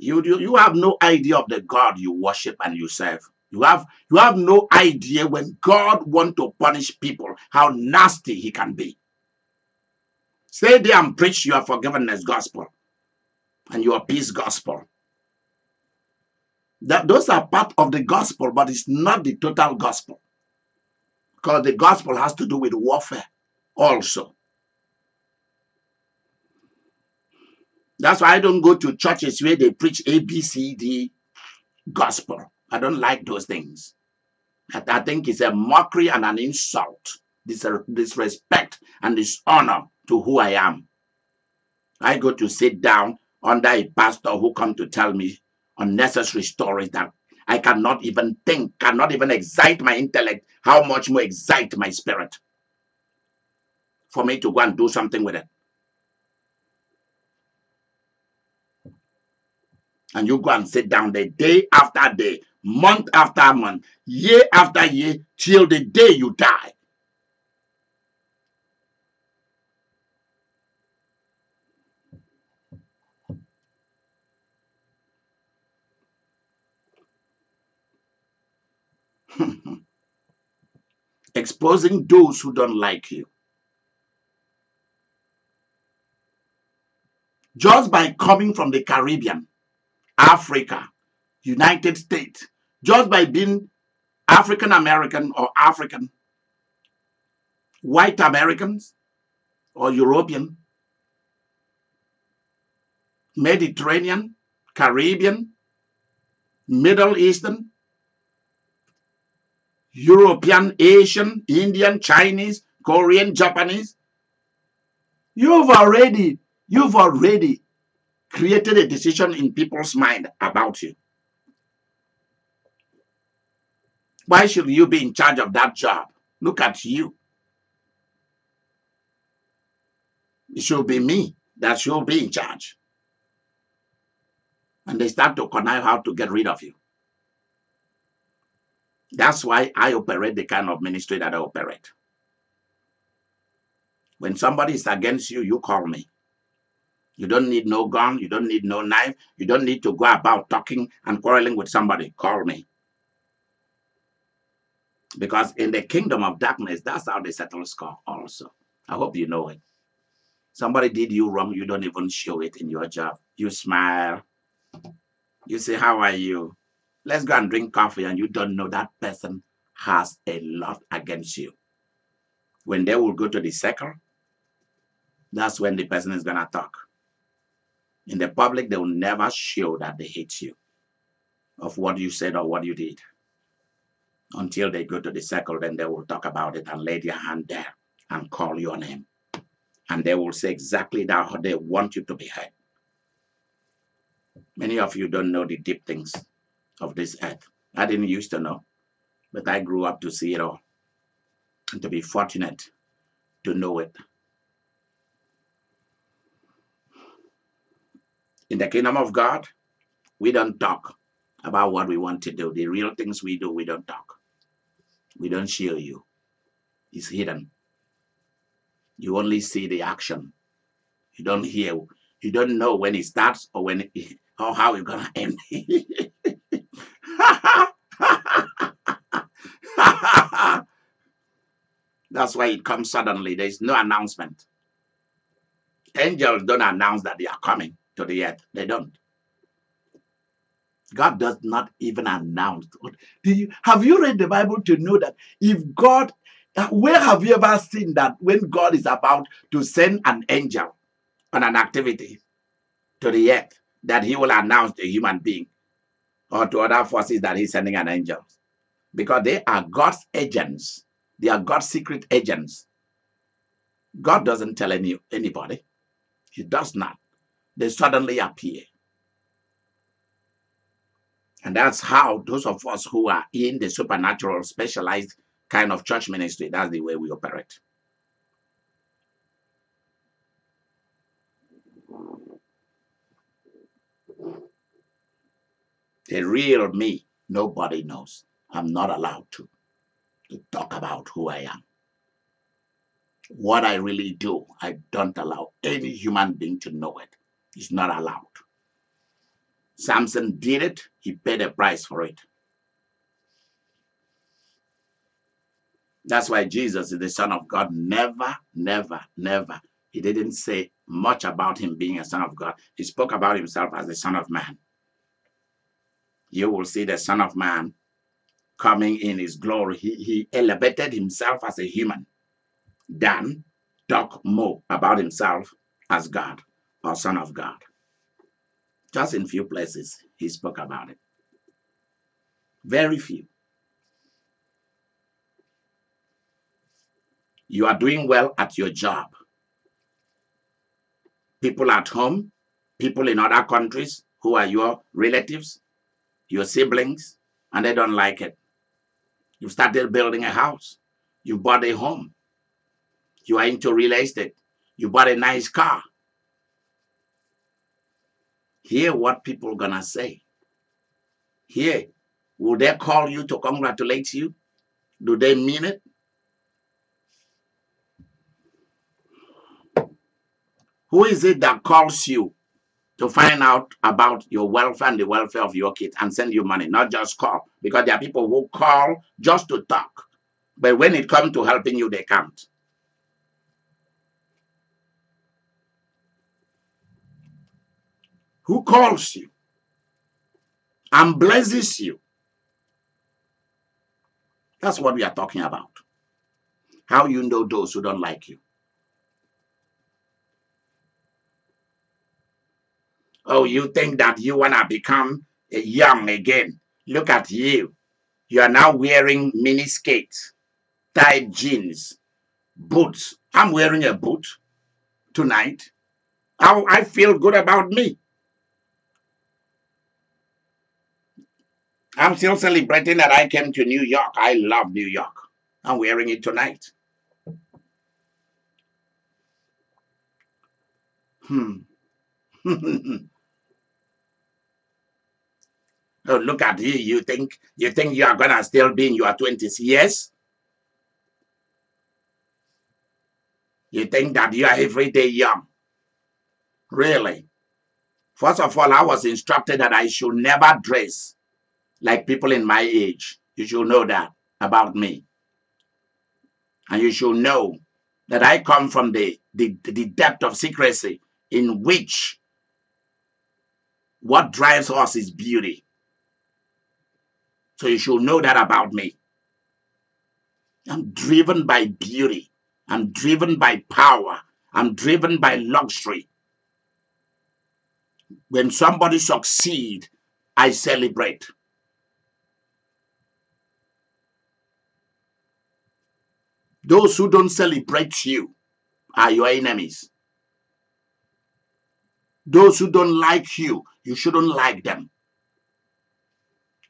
You have no idea of the God you worship and you serve. You have no idea when God wants to punish people, how nasty he can be. Stay there and preach your forgiveness gospel and your peace gospel. Those are part of the gospel, but it's not the total gospel. Because the gospel has to do with warfare also. That's why I don't go to churches where they preach ABCD gospel. I don't like those things. I think it's a mockery and an insult, disrespect and dishonor to who I am. I go to sit down under a pastor who come to tell me unnecessary stories that I cannot even think, cannot even excite my intellect, how much more excite my spirit for me to go and do something with it. And you go and sit down the day after day, month after month, year after year, till the day you die. Exposing those who don't like you. Just by coming from the Caribbean Africa, United States, just by being African American or African, white Americans or European, Mediterranean, Caribbean, Middle Eastern, European, Asian, Indian, Chinese, Korean, Japanese. You've already created a decision in people's mind about you. Why should you be in charge of that job? Look at you. It should be me that should be in charge. And they start to connive how to get rid of you. That's why I operate the kind of ministry that I operate. When somebody is against you, you call me. You don't need no gun. You don't need no knife. You don't need to go about talking and quarreling with somebody. Call me. Because in the kingdom of darkness, that's how they settle score also. I hope you know it. Somebody did you wrong. You don't even show it in your job. You smile. You say, how are you? Let's go and drink coffee, and you don't know that person has a lot against you. When they will go to the circle, that's when the person is going to talk. In the public, they will never show that they hate you of what you said or what you did. Until they go to the circle, then they will talk about it and lay their hand there and call your name. And they will say exactly how they want you to be heard. Many of you don't know the deep things of this earth. I didn't used to know, but I grew up to see it all and to be fortunate to know it. In the kingdom of God, we don't talk about what we want to do. The real things we do, we don't talk. We don't show you. It's hidden. You only see the action. You don't hear. You don't know when it starts or when or how it's gonna end. That's why it comes suddenly. There is no announcement. Angels don't announce that they are coming to the earth. They don't. God does not even announce. Have you read the Bible to know that if God, where have you ever seen that when God is about to send an angel on an activity to the earth, that he will announce to a human being or to other forces that he's sending an angel? Because they are God's agents. They are God's secret agents. God doesn't tell anybody. He does not. They suddenly appear. And that's how those of us who are in the supernatural, specialized kind of church ministry, that's the way we operate. The real me, nobody knows. I'm not allowed to talk about who I am. What I really do, I don't allow any human being to know it. It's not allowed. Samson did it. He paid a price for it. That's why Jesus is the Son of God. Never, never, never. He didn't say much about him being a Son of God. He spoke about himself as the Son of Man. You will see the Son of Man coming in his glory. He elevated himself as a human, than talk more about himself as God or Son of God. Just in few places he spoke about it. Very few. You are doing well at your job. People at home, people in other countries who are your relatives, your siblings, and they don't like it. You started building a house. You bought a home. You are into real estate. You bought a nice car. Hear what people are gonna say. Here, will they call you to congratulate you? Do they mean it? Who is it that calls you to find out about your welfare and the welfare of your kids and send you money? Not just call, because there are people who call just to talk. But when it comes to helping you, they can't. Who calls you and blesses you. That's what we are talking about. How you know those who don't like you. Oh, you think that you want to become young again. Look at you. You are now wearing mini skates, tight jeans, boots. I'm wearing a boot tonight. I feel good about me. I'm still celebrating that I came to New York. I love New York. I'm wearing it tonight. Oh, look at you. You think you are gonna still be in your 20s? Yes. You think that you are every day young? Really? First of all, I was instructed that I should never dress like people in my age. You should know that about me. And you should know that I come from the depth of secrecy in which what drives us is beauty. So you should know that about me. I'm driven by beauty. I'm driven by power. I'm driven by luxury. When somebody succeeds, I celebrate. Those who don't celebrate you are your enemies. Those who don't like you, you shouldn't like them.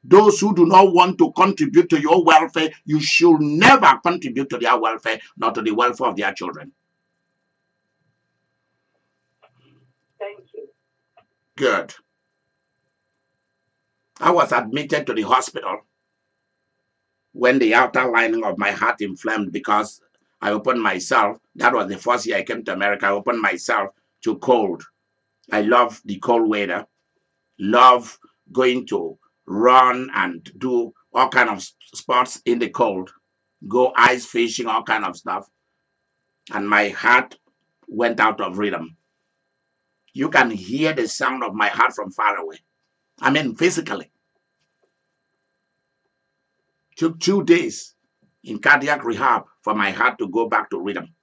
Those who do not want to contribute to your welfare, you should never contribute to their welfare, not to the welfare of their children. Thank you. Good. I was admitted to the hospital when the outer lining of my heart inflamed because I opened myself. That was the first year I came to America. I opened myself to cold. I love the cold weather. Love going to run and do all kind of sports in the cold. Go ice fishing, all kind of stuff. And my heart went out of rhythm. You can hear the sound of my heart from far away. I mean, physically. Took 2 days in cardiac rehab for my heart to go back to rhythm.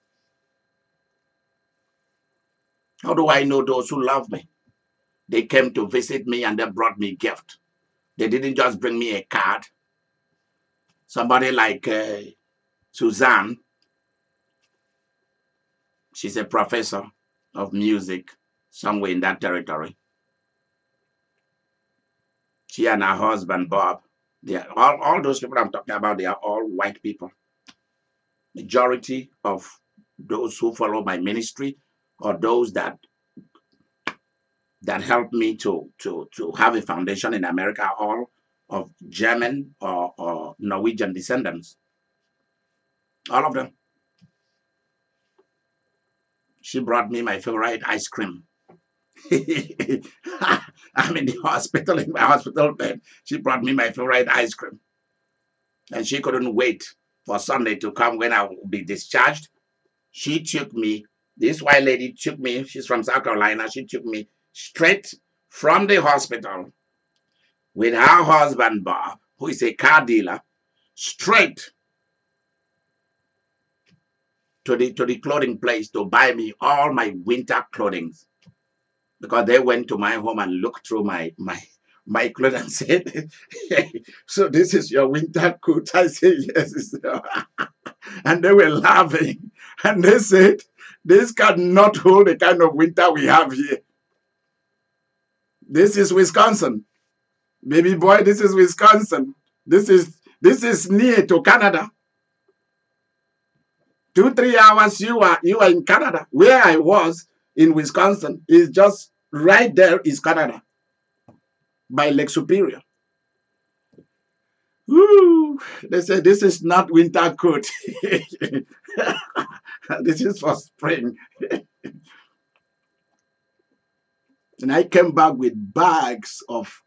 How do I know those who love me? They came to visit me and they brought me a gift. They didn't just bring me a card. Somebody like Suzanne, she's a professor of music somewhere in that territory. She and her husband, Bob, they are all those people I'm talking about, they are all white people. Majority of those who follow my ministry or those that helped me to have a foundation in America are all of German or Norwegian descendants. All of them. She brought me my favorite ice cream. I'm in the hospital, in my hospital bed. She brought me my favorite ice cream. And she couldn't wait for Sunday to come when I would be discharged. She took me, this white lady took me, she's from South Carolina. She took me straight from the hospital with her husband, Bob, who is a car dealer, straight to the clothing place to buy me all my winter clothing. Because they went to my home and looked through my clothes and said, hey, so this is your winter coat? I said, yes. And they were laughing. And they said, this cannot hold the kind of winter we have here. This is Wisconsin. Baby boy, this is Wisconsin. This is near to Canada. 2-3 hours you are in Canada. Where I was in Wisconsin is just right there is Canada by Lake Superior. Woo! They say this is not winter coat. This is for spring. And I came back with bags of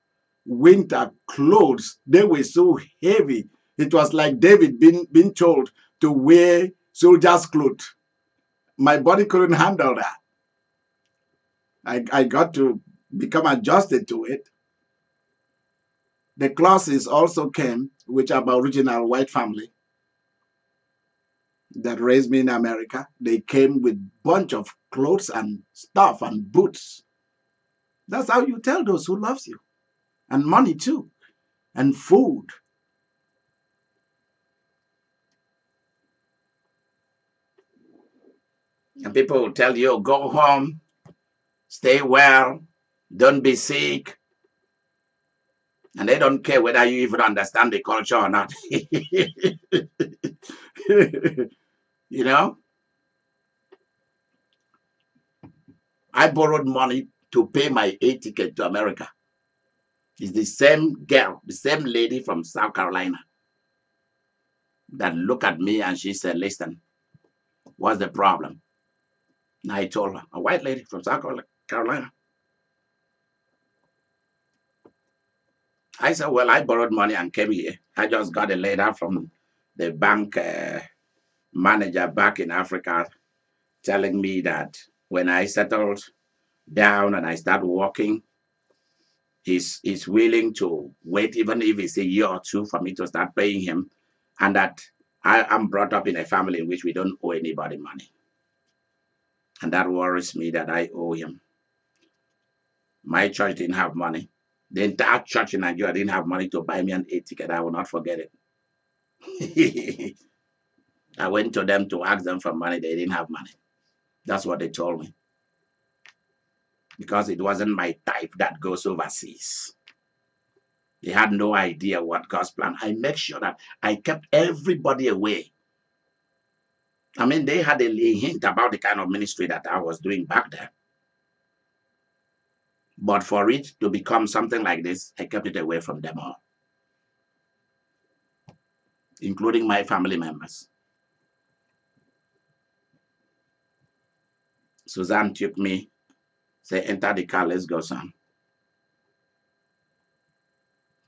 winter clothes. They were so heavy. It was like David being told to wear soldier's clothes. My body couldn't handle that. I got to become adjusted to it. The Clauses also came, which are Aboriginal white family that raised me in America. They came with bunch of clothes and stuff and boots. That's how you tell those who loves you. And money too. And food. And people will tell you, go home, stay well, don't be sick. And they don't care whether you even understand the culture or not. You know? I borrowed money to pay my air ticket to America. It's the same girl, the same lady from South Carolina that looked at me and she said, listen, what's the problem? And I told her, a white lady from South Carolina. I said, well, I borrowed money and came here. I just got a letter from the bank manager back in Africa telling me that when I settled down and I start working, he's willing to wait, even if it's a year or two, for me to start paying him. And that I'm brought up in a family in which we don't owe anybody money. And that worries me that I owe him. My church didn't have money. The entire church in Nigeria didn't have money to buy me an air ticket. I will not forget it. I went to them to ask them for money. They didn't have money. That's what they told me. Because it wasn't my type that goes overseas. They had no idea what God's plan. I make sure that I kept everybody away. I mean, they had a hint about the kind of ministry that I was doing back there. But for it to become something like this, I kept it away from them all, including my family members. Suzanne took me, said, enter the car, let's go, son.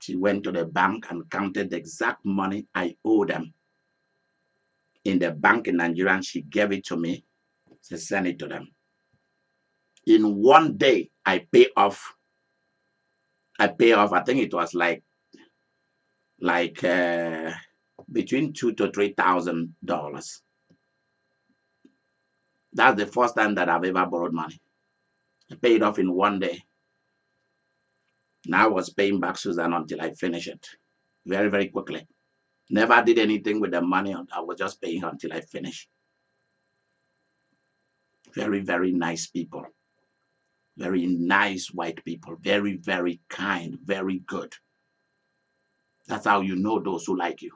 She went to the bank and counted the exact money I owe them. In the bank in Nigeria, she gave it to me. She sent it to them. In one day, I pay off. I think it was like between $2,000 to $3,000. That's the first time that I've ever borrowed money. I paid off in one day. Now I was paying back Susan until I finish it. Very, very quickly. Never did anything with the money. I was just paying her until I finished. Very, very nice people. Very nice white people. Very, very kind. Very good. That's how you know those who like you.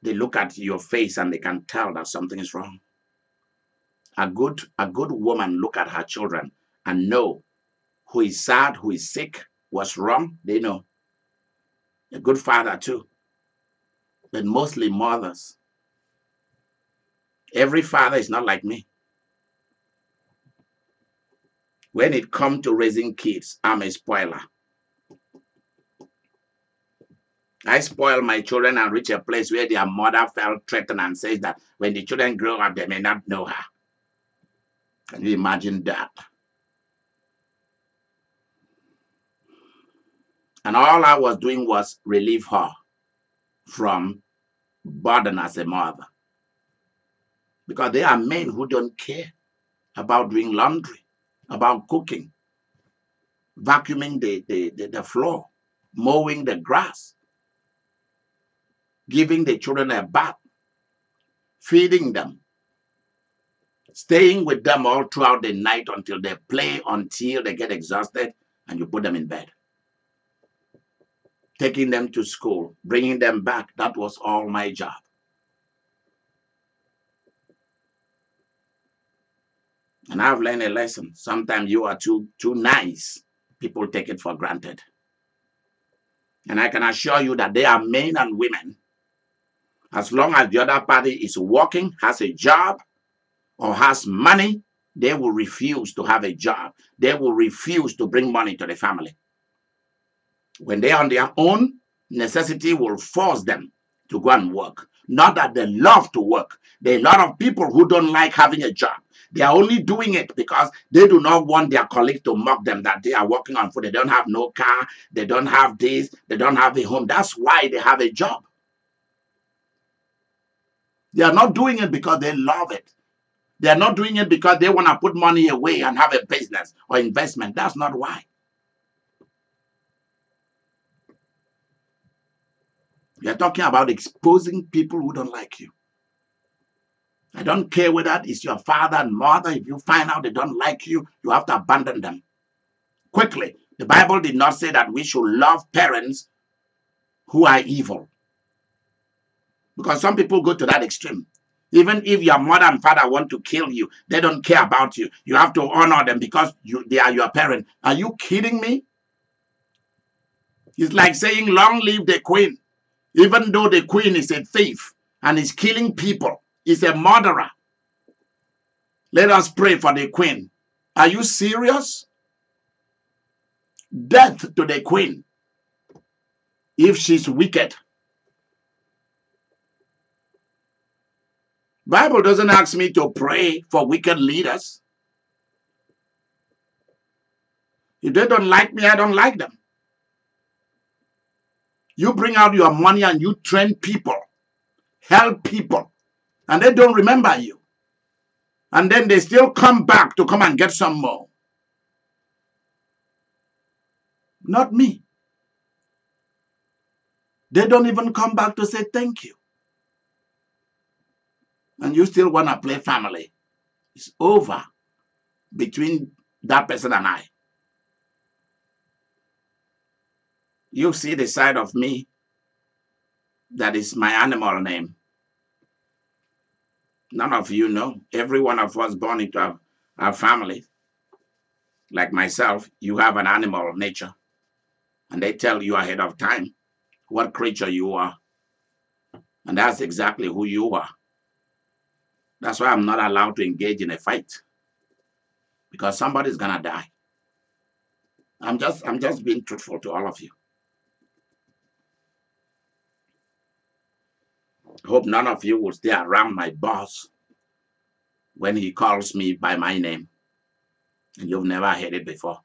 They look at your face and they can tell that something is wrong. A good woman look at her children and know who is sad, who is sick, what's wrong, they know. A good father too, but mostly mothers. Every father is not like me. When it comes to raising kids, I'm a spoiler. I spoil my children and reach a place where their mother felt threatened and says that when the children grow up, they may not know her. Can you imagine that? And all I was doing was relieve her from burden as a mother. Because there are men who don't care about doing laundry, about cooking, vacuuming the floor, mowing the grass, giving the children a bath, feeding them, staying with them all throughout the night until they play, until they get exhausted, and you put them in bed. Taking them to school, bringing them back, that was all my job. And I've learned a lesson. Sometimes you are too nice. People take it for granted. And I can assure you that there are men and women, as long as the other party is working, has a job, or has money, they will refuse to have a job. They will refuse to bring money to the family. When they are on their own, necessity will force them to go and work. Not that they love to work. There are a lot of people who don't like having a job. They are only doing it because they do not want their colleagues to mock them that they are working on food. They don't have no car. They don't have this. They don't have a home. That's why they have a job. They are not doing it because they love it. They are not doing it because they want to put money away and have a business or investment. That's not why. We are talking about exposing people who don't like you. I don't care whether it's your father and mother. If you find out they don't like you, you have to abandon them quickly. The Bible did not say that we should love parents who are evil. Because some people go to that extreme. Even if your mother and father want to kill you, they don't care about you. You have to honor them because they are your parent. Are you kidding me? It's like saying, long live the queen. Even though the queen is a thief and is killing people, is a murderer. Let us pray for the queen. Are you serious? Death to the queen if she's wicked. Bible doesn't ask me to pray for wicked leaders. If they don't like me, I don't like them. You bring out your money and you train people, help people, and they don't remember you. And then they still come back to come and get some more. Not me. They don't even come back to say thank you. And you still want to play family. It's over between that person and I. You see the side of me that is my animal name. None of you know. Every one of us born into our family, like myself, you have an animal nature. And they tell you ahead of time what creature you are. And that's exactly who you are. That's why I'm not allowed to engage in a fight. Because somebody's gonna die. I'm just being truthful to all of you. I hope none of you will stay around my boss when he calls me by my name. And you've never heard it before.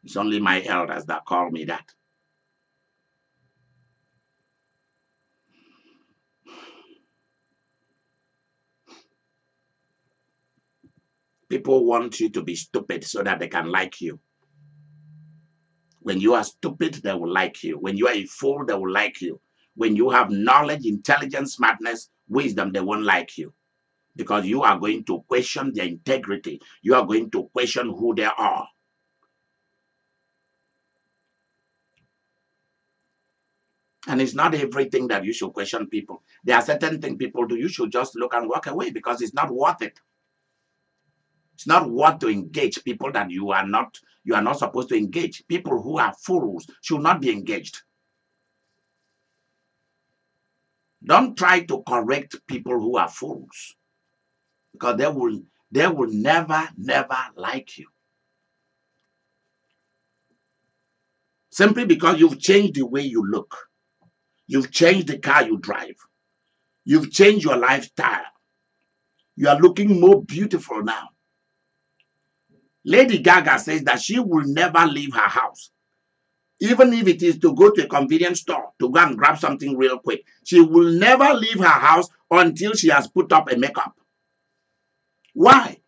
It's only my elders that call me that. People want you to be stupid so that they can like you. When you are stupid, they will like you. When you are a fool, they will like you. When you have knowledge, intelligence, smartness, wisdom, they won't like you. Because you are going to question their integrity. You are going to question who they are. And it's not everything that you should question people. There are certain things people do. You should just look and walk away because it's not worth it. It's not worth to engage people that you are not supposed to engage. People who are fools should not be engaged. Don't try to correct people who are fools, because they will never like you. Simply because you've changed the way you look. You've changed the car you drive. You've changed your lifestyle. You are looking more beautiful now. Lady Gaga says that she will never leave her house. Even if it is to go to a convenience store to go and grab something real quick. She will never leave her house until she has put up a makeup. Why?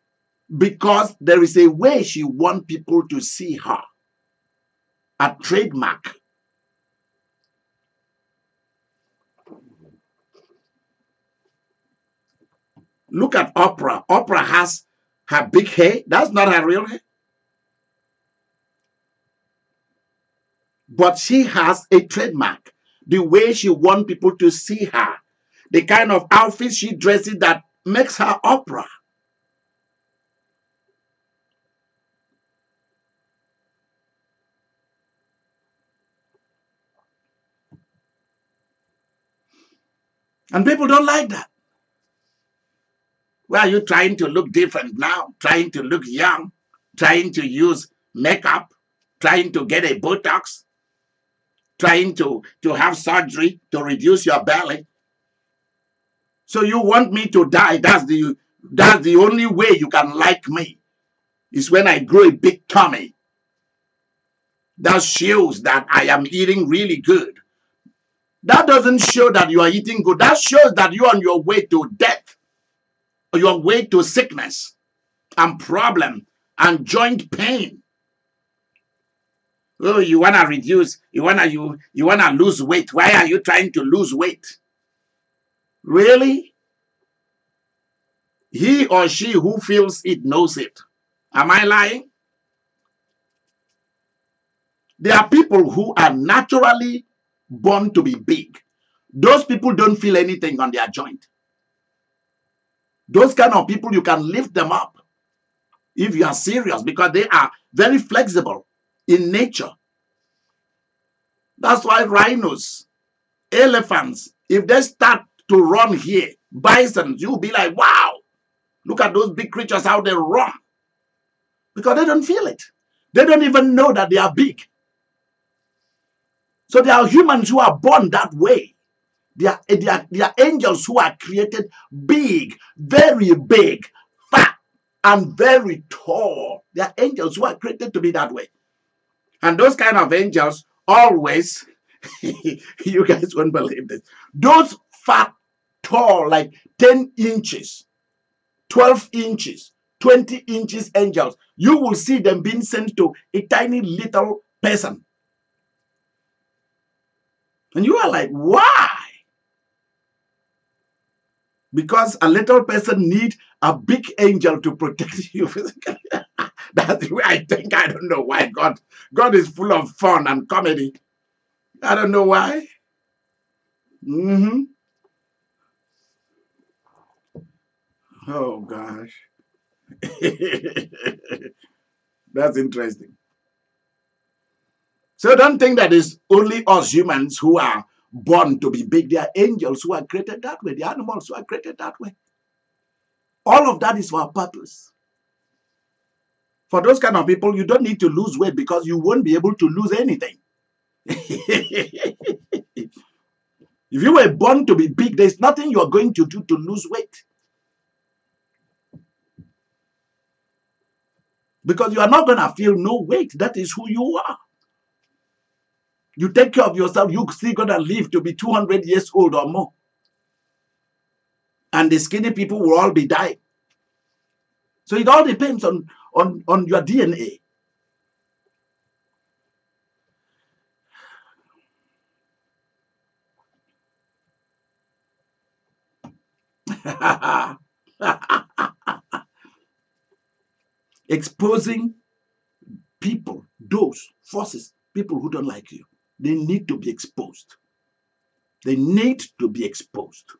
Because there is a way she wants people to see her. A trademark. Look at Oprah. Oprah has her big hair. That's not her real hair. But she has a trademark. The way she wants people to see her. The kind of outfit she dresses that makes her Oprah. And people don't like that. Why are you trying to look different now? Trying to look young? Trying to use makeup? Trying to get a Botox? Trying to have surgery to reduce your belly? So you want me to die? That's the That's the only way you can like me, is when I grow a big tummy. That shows that I am eating really good. That doesn't show that you are eating good. That shows that you're on your way to death, or your way to sickness and problem and joint pain. Oh, you want to reduce, you want to lose weight. Why are you trying to lose weight? Really? He or she who feels it knows it. Am I lying? There are people who are naturally born to be big. Those people don't feel anything on their joint. Those kind of people, you can lift them up if you are serious, because they are very flexible in nature. That's why rhinos, elephants, if they start to run here, bisons, you'll be like, wow, look at those big creatures, how they run. Because they don't feel it. They don't even know that they are big. So there are humans who are born that way. There are angels who are created big, very big, fat, and very tall. There are angels who are created to be that way. And those kind of angels always, you guys won't believe this, those fat, tall, like 10 inches, 12 inches, 20 inches angels, you will see them being sent to a tiny little person. And you are like, why? Because a little person needs a big angel to protect you physically. That's why I think, I don't know why God is full of fun and comedy. I don't know why. Oh gosh. That's interesting. So don't think that it's only us humans who are born to be big. There are angels who are created that way. The animals who are created that way. All of that is for a purpose. For those kind of people, you don't need to lose weight, because you won't be able to lose anything. If you were born to be big, there's nothing you're going to do to lose weight. Because you are not going to feel no weight. That is who you are. You take care of yourself, you're still going to live to be 200 years old or more. And the skinny people will all be dying. So it all depends on your DNA. Exposing people, those forces, people who don't like you, they need to be exposed. They need to be exposed.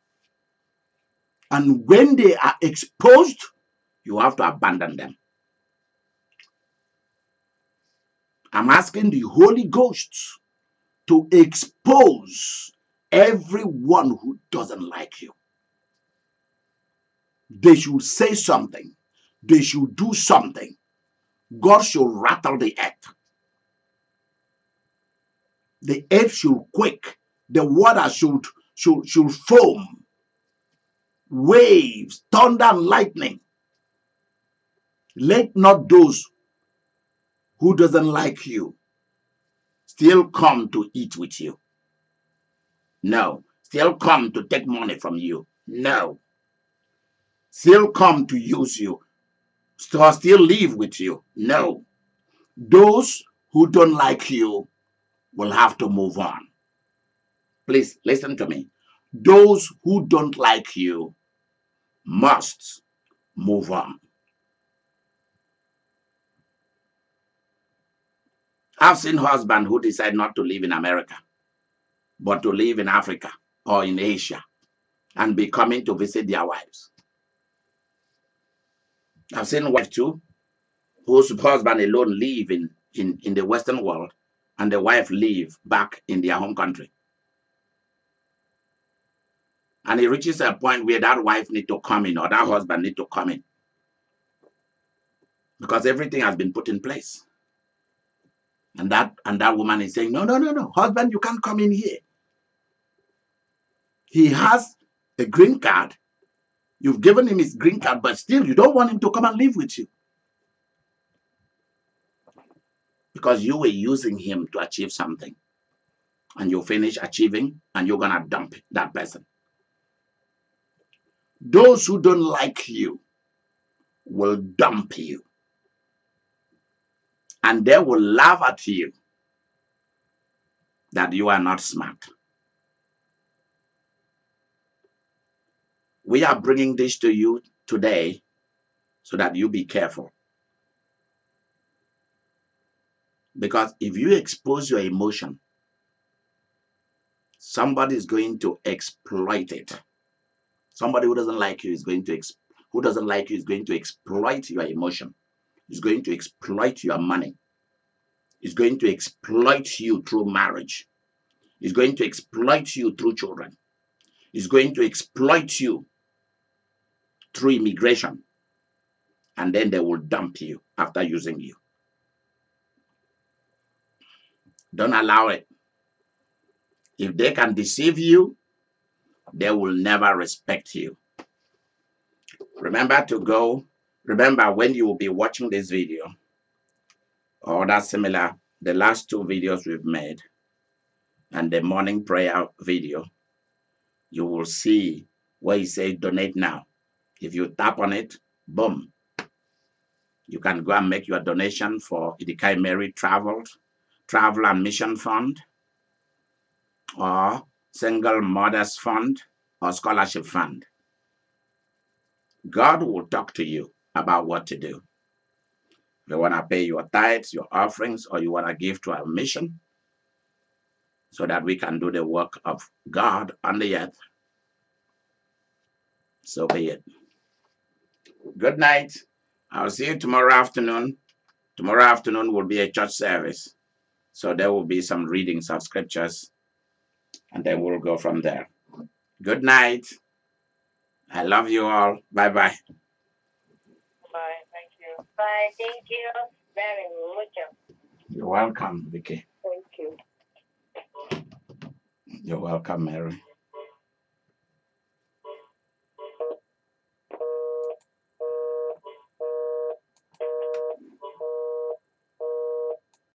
And when they are exposed, you have to abandon them. I'm asking the Holy Ghost to expose everyone who doesn't like you. They should say something. They should do something. God should rattle the earth. The earth should quake. The water should foam. Waves, thunder, and lightning. Let not those who doesn't like you still come to eat with you. No. Still come to take money from you. No. Still come to use you. Still live with you. No. Those who don't like you will have to move on. Please listen to me. Those who don't like you must move on. I've seen husbands who decide not to live in America, but to live in Africa or in Asia and be coming to visit their wives. I've seen wives too, whose husband alone live in the Western world, and the wife live back in their home country. And it reaches a point where that wife need to come in, or that husband need to come in, because everything has been put in place. And that woman is saying, no, husband, you can't come in here. He has a green card. You've given him his green card, but still you don't want him to come and live with you. Because you were using him to achieve something. And you finish achieving and you're going to dump that person. Those who don't like you will dump you. And they will laugh at you that you are not smart. We are bringing this to you today so that you be careful. Because if you expose your emotion, somebody is going to exploit it. Somebody who doesn't like you is going to exploit your emotion. Is going to exploit your money. Is going to exploit you through marriage. Is going to exploit you through children. Is going to exploit you through immigration. And then they will dump you after using you. Don't allow it. If they can deceive you, they will never respect you. Remember when you will be watching this video or that similar, the last two videos we've made and the morning prayer video, you will see where you say donate now. If you tap on it, boom, you can go and make your donation for Idika Mary Travel and Mission Fund, or Single Mothers Fund, or Scholarship Fund. God will talk to you about what to do. If you want to pay your tithes, your offerings, or you want to give to our mission so that we can do the work of God on the earth, so be it. Good night. I'll see you tomorrow afternoon. Tomorrow afternoon will be a church service. So there will be some readings of scriptures, and then we'll go from there. Good night. I love you all. Bye-bye. Bye. Thank you. Bye. Thank you very much. You're welcome, Vicky. Thank you. You're welcome, Mary.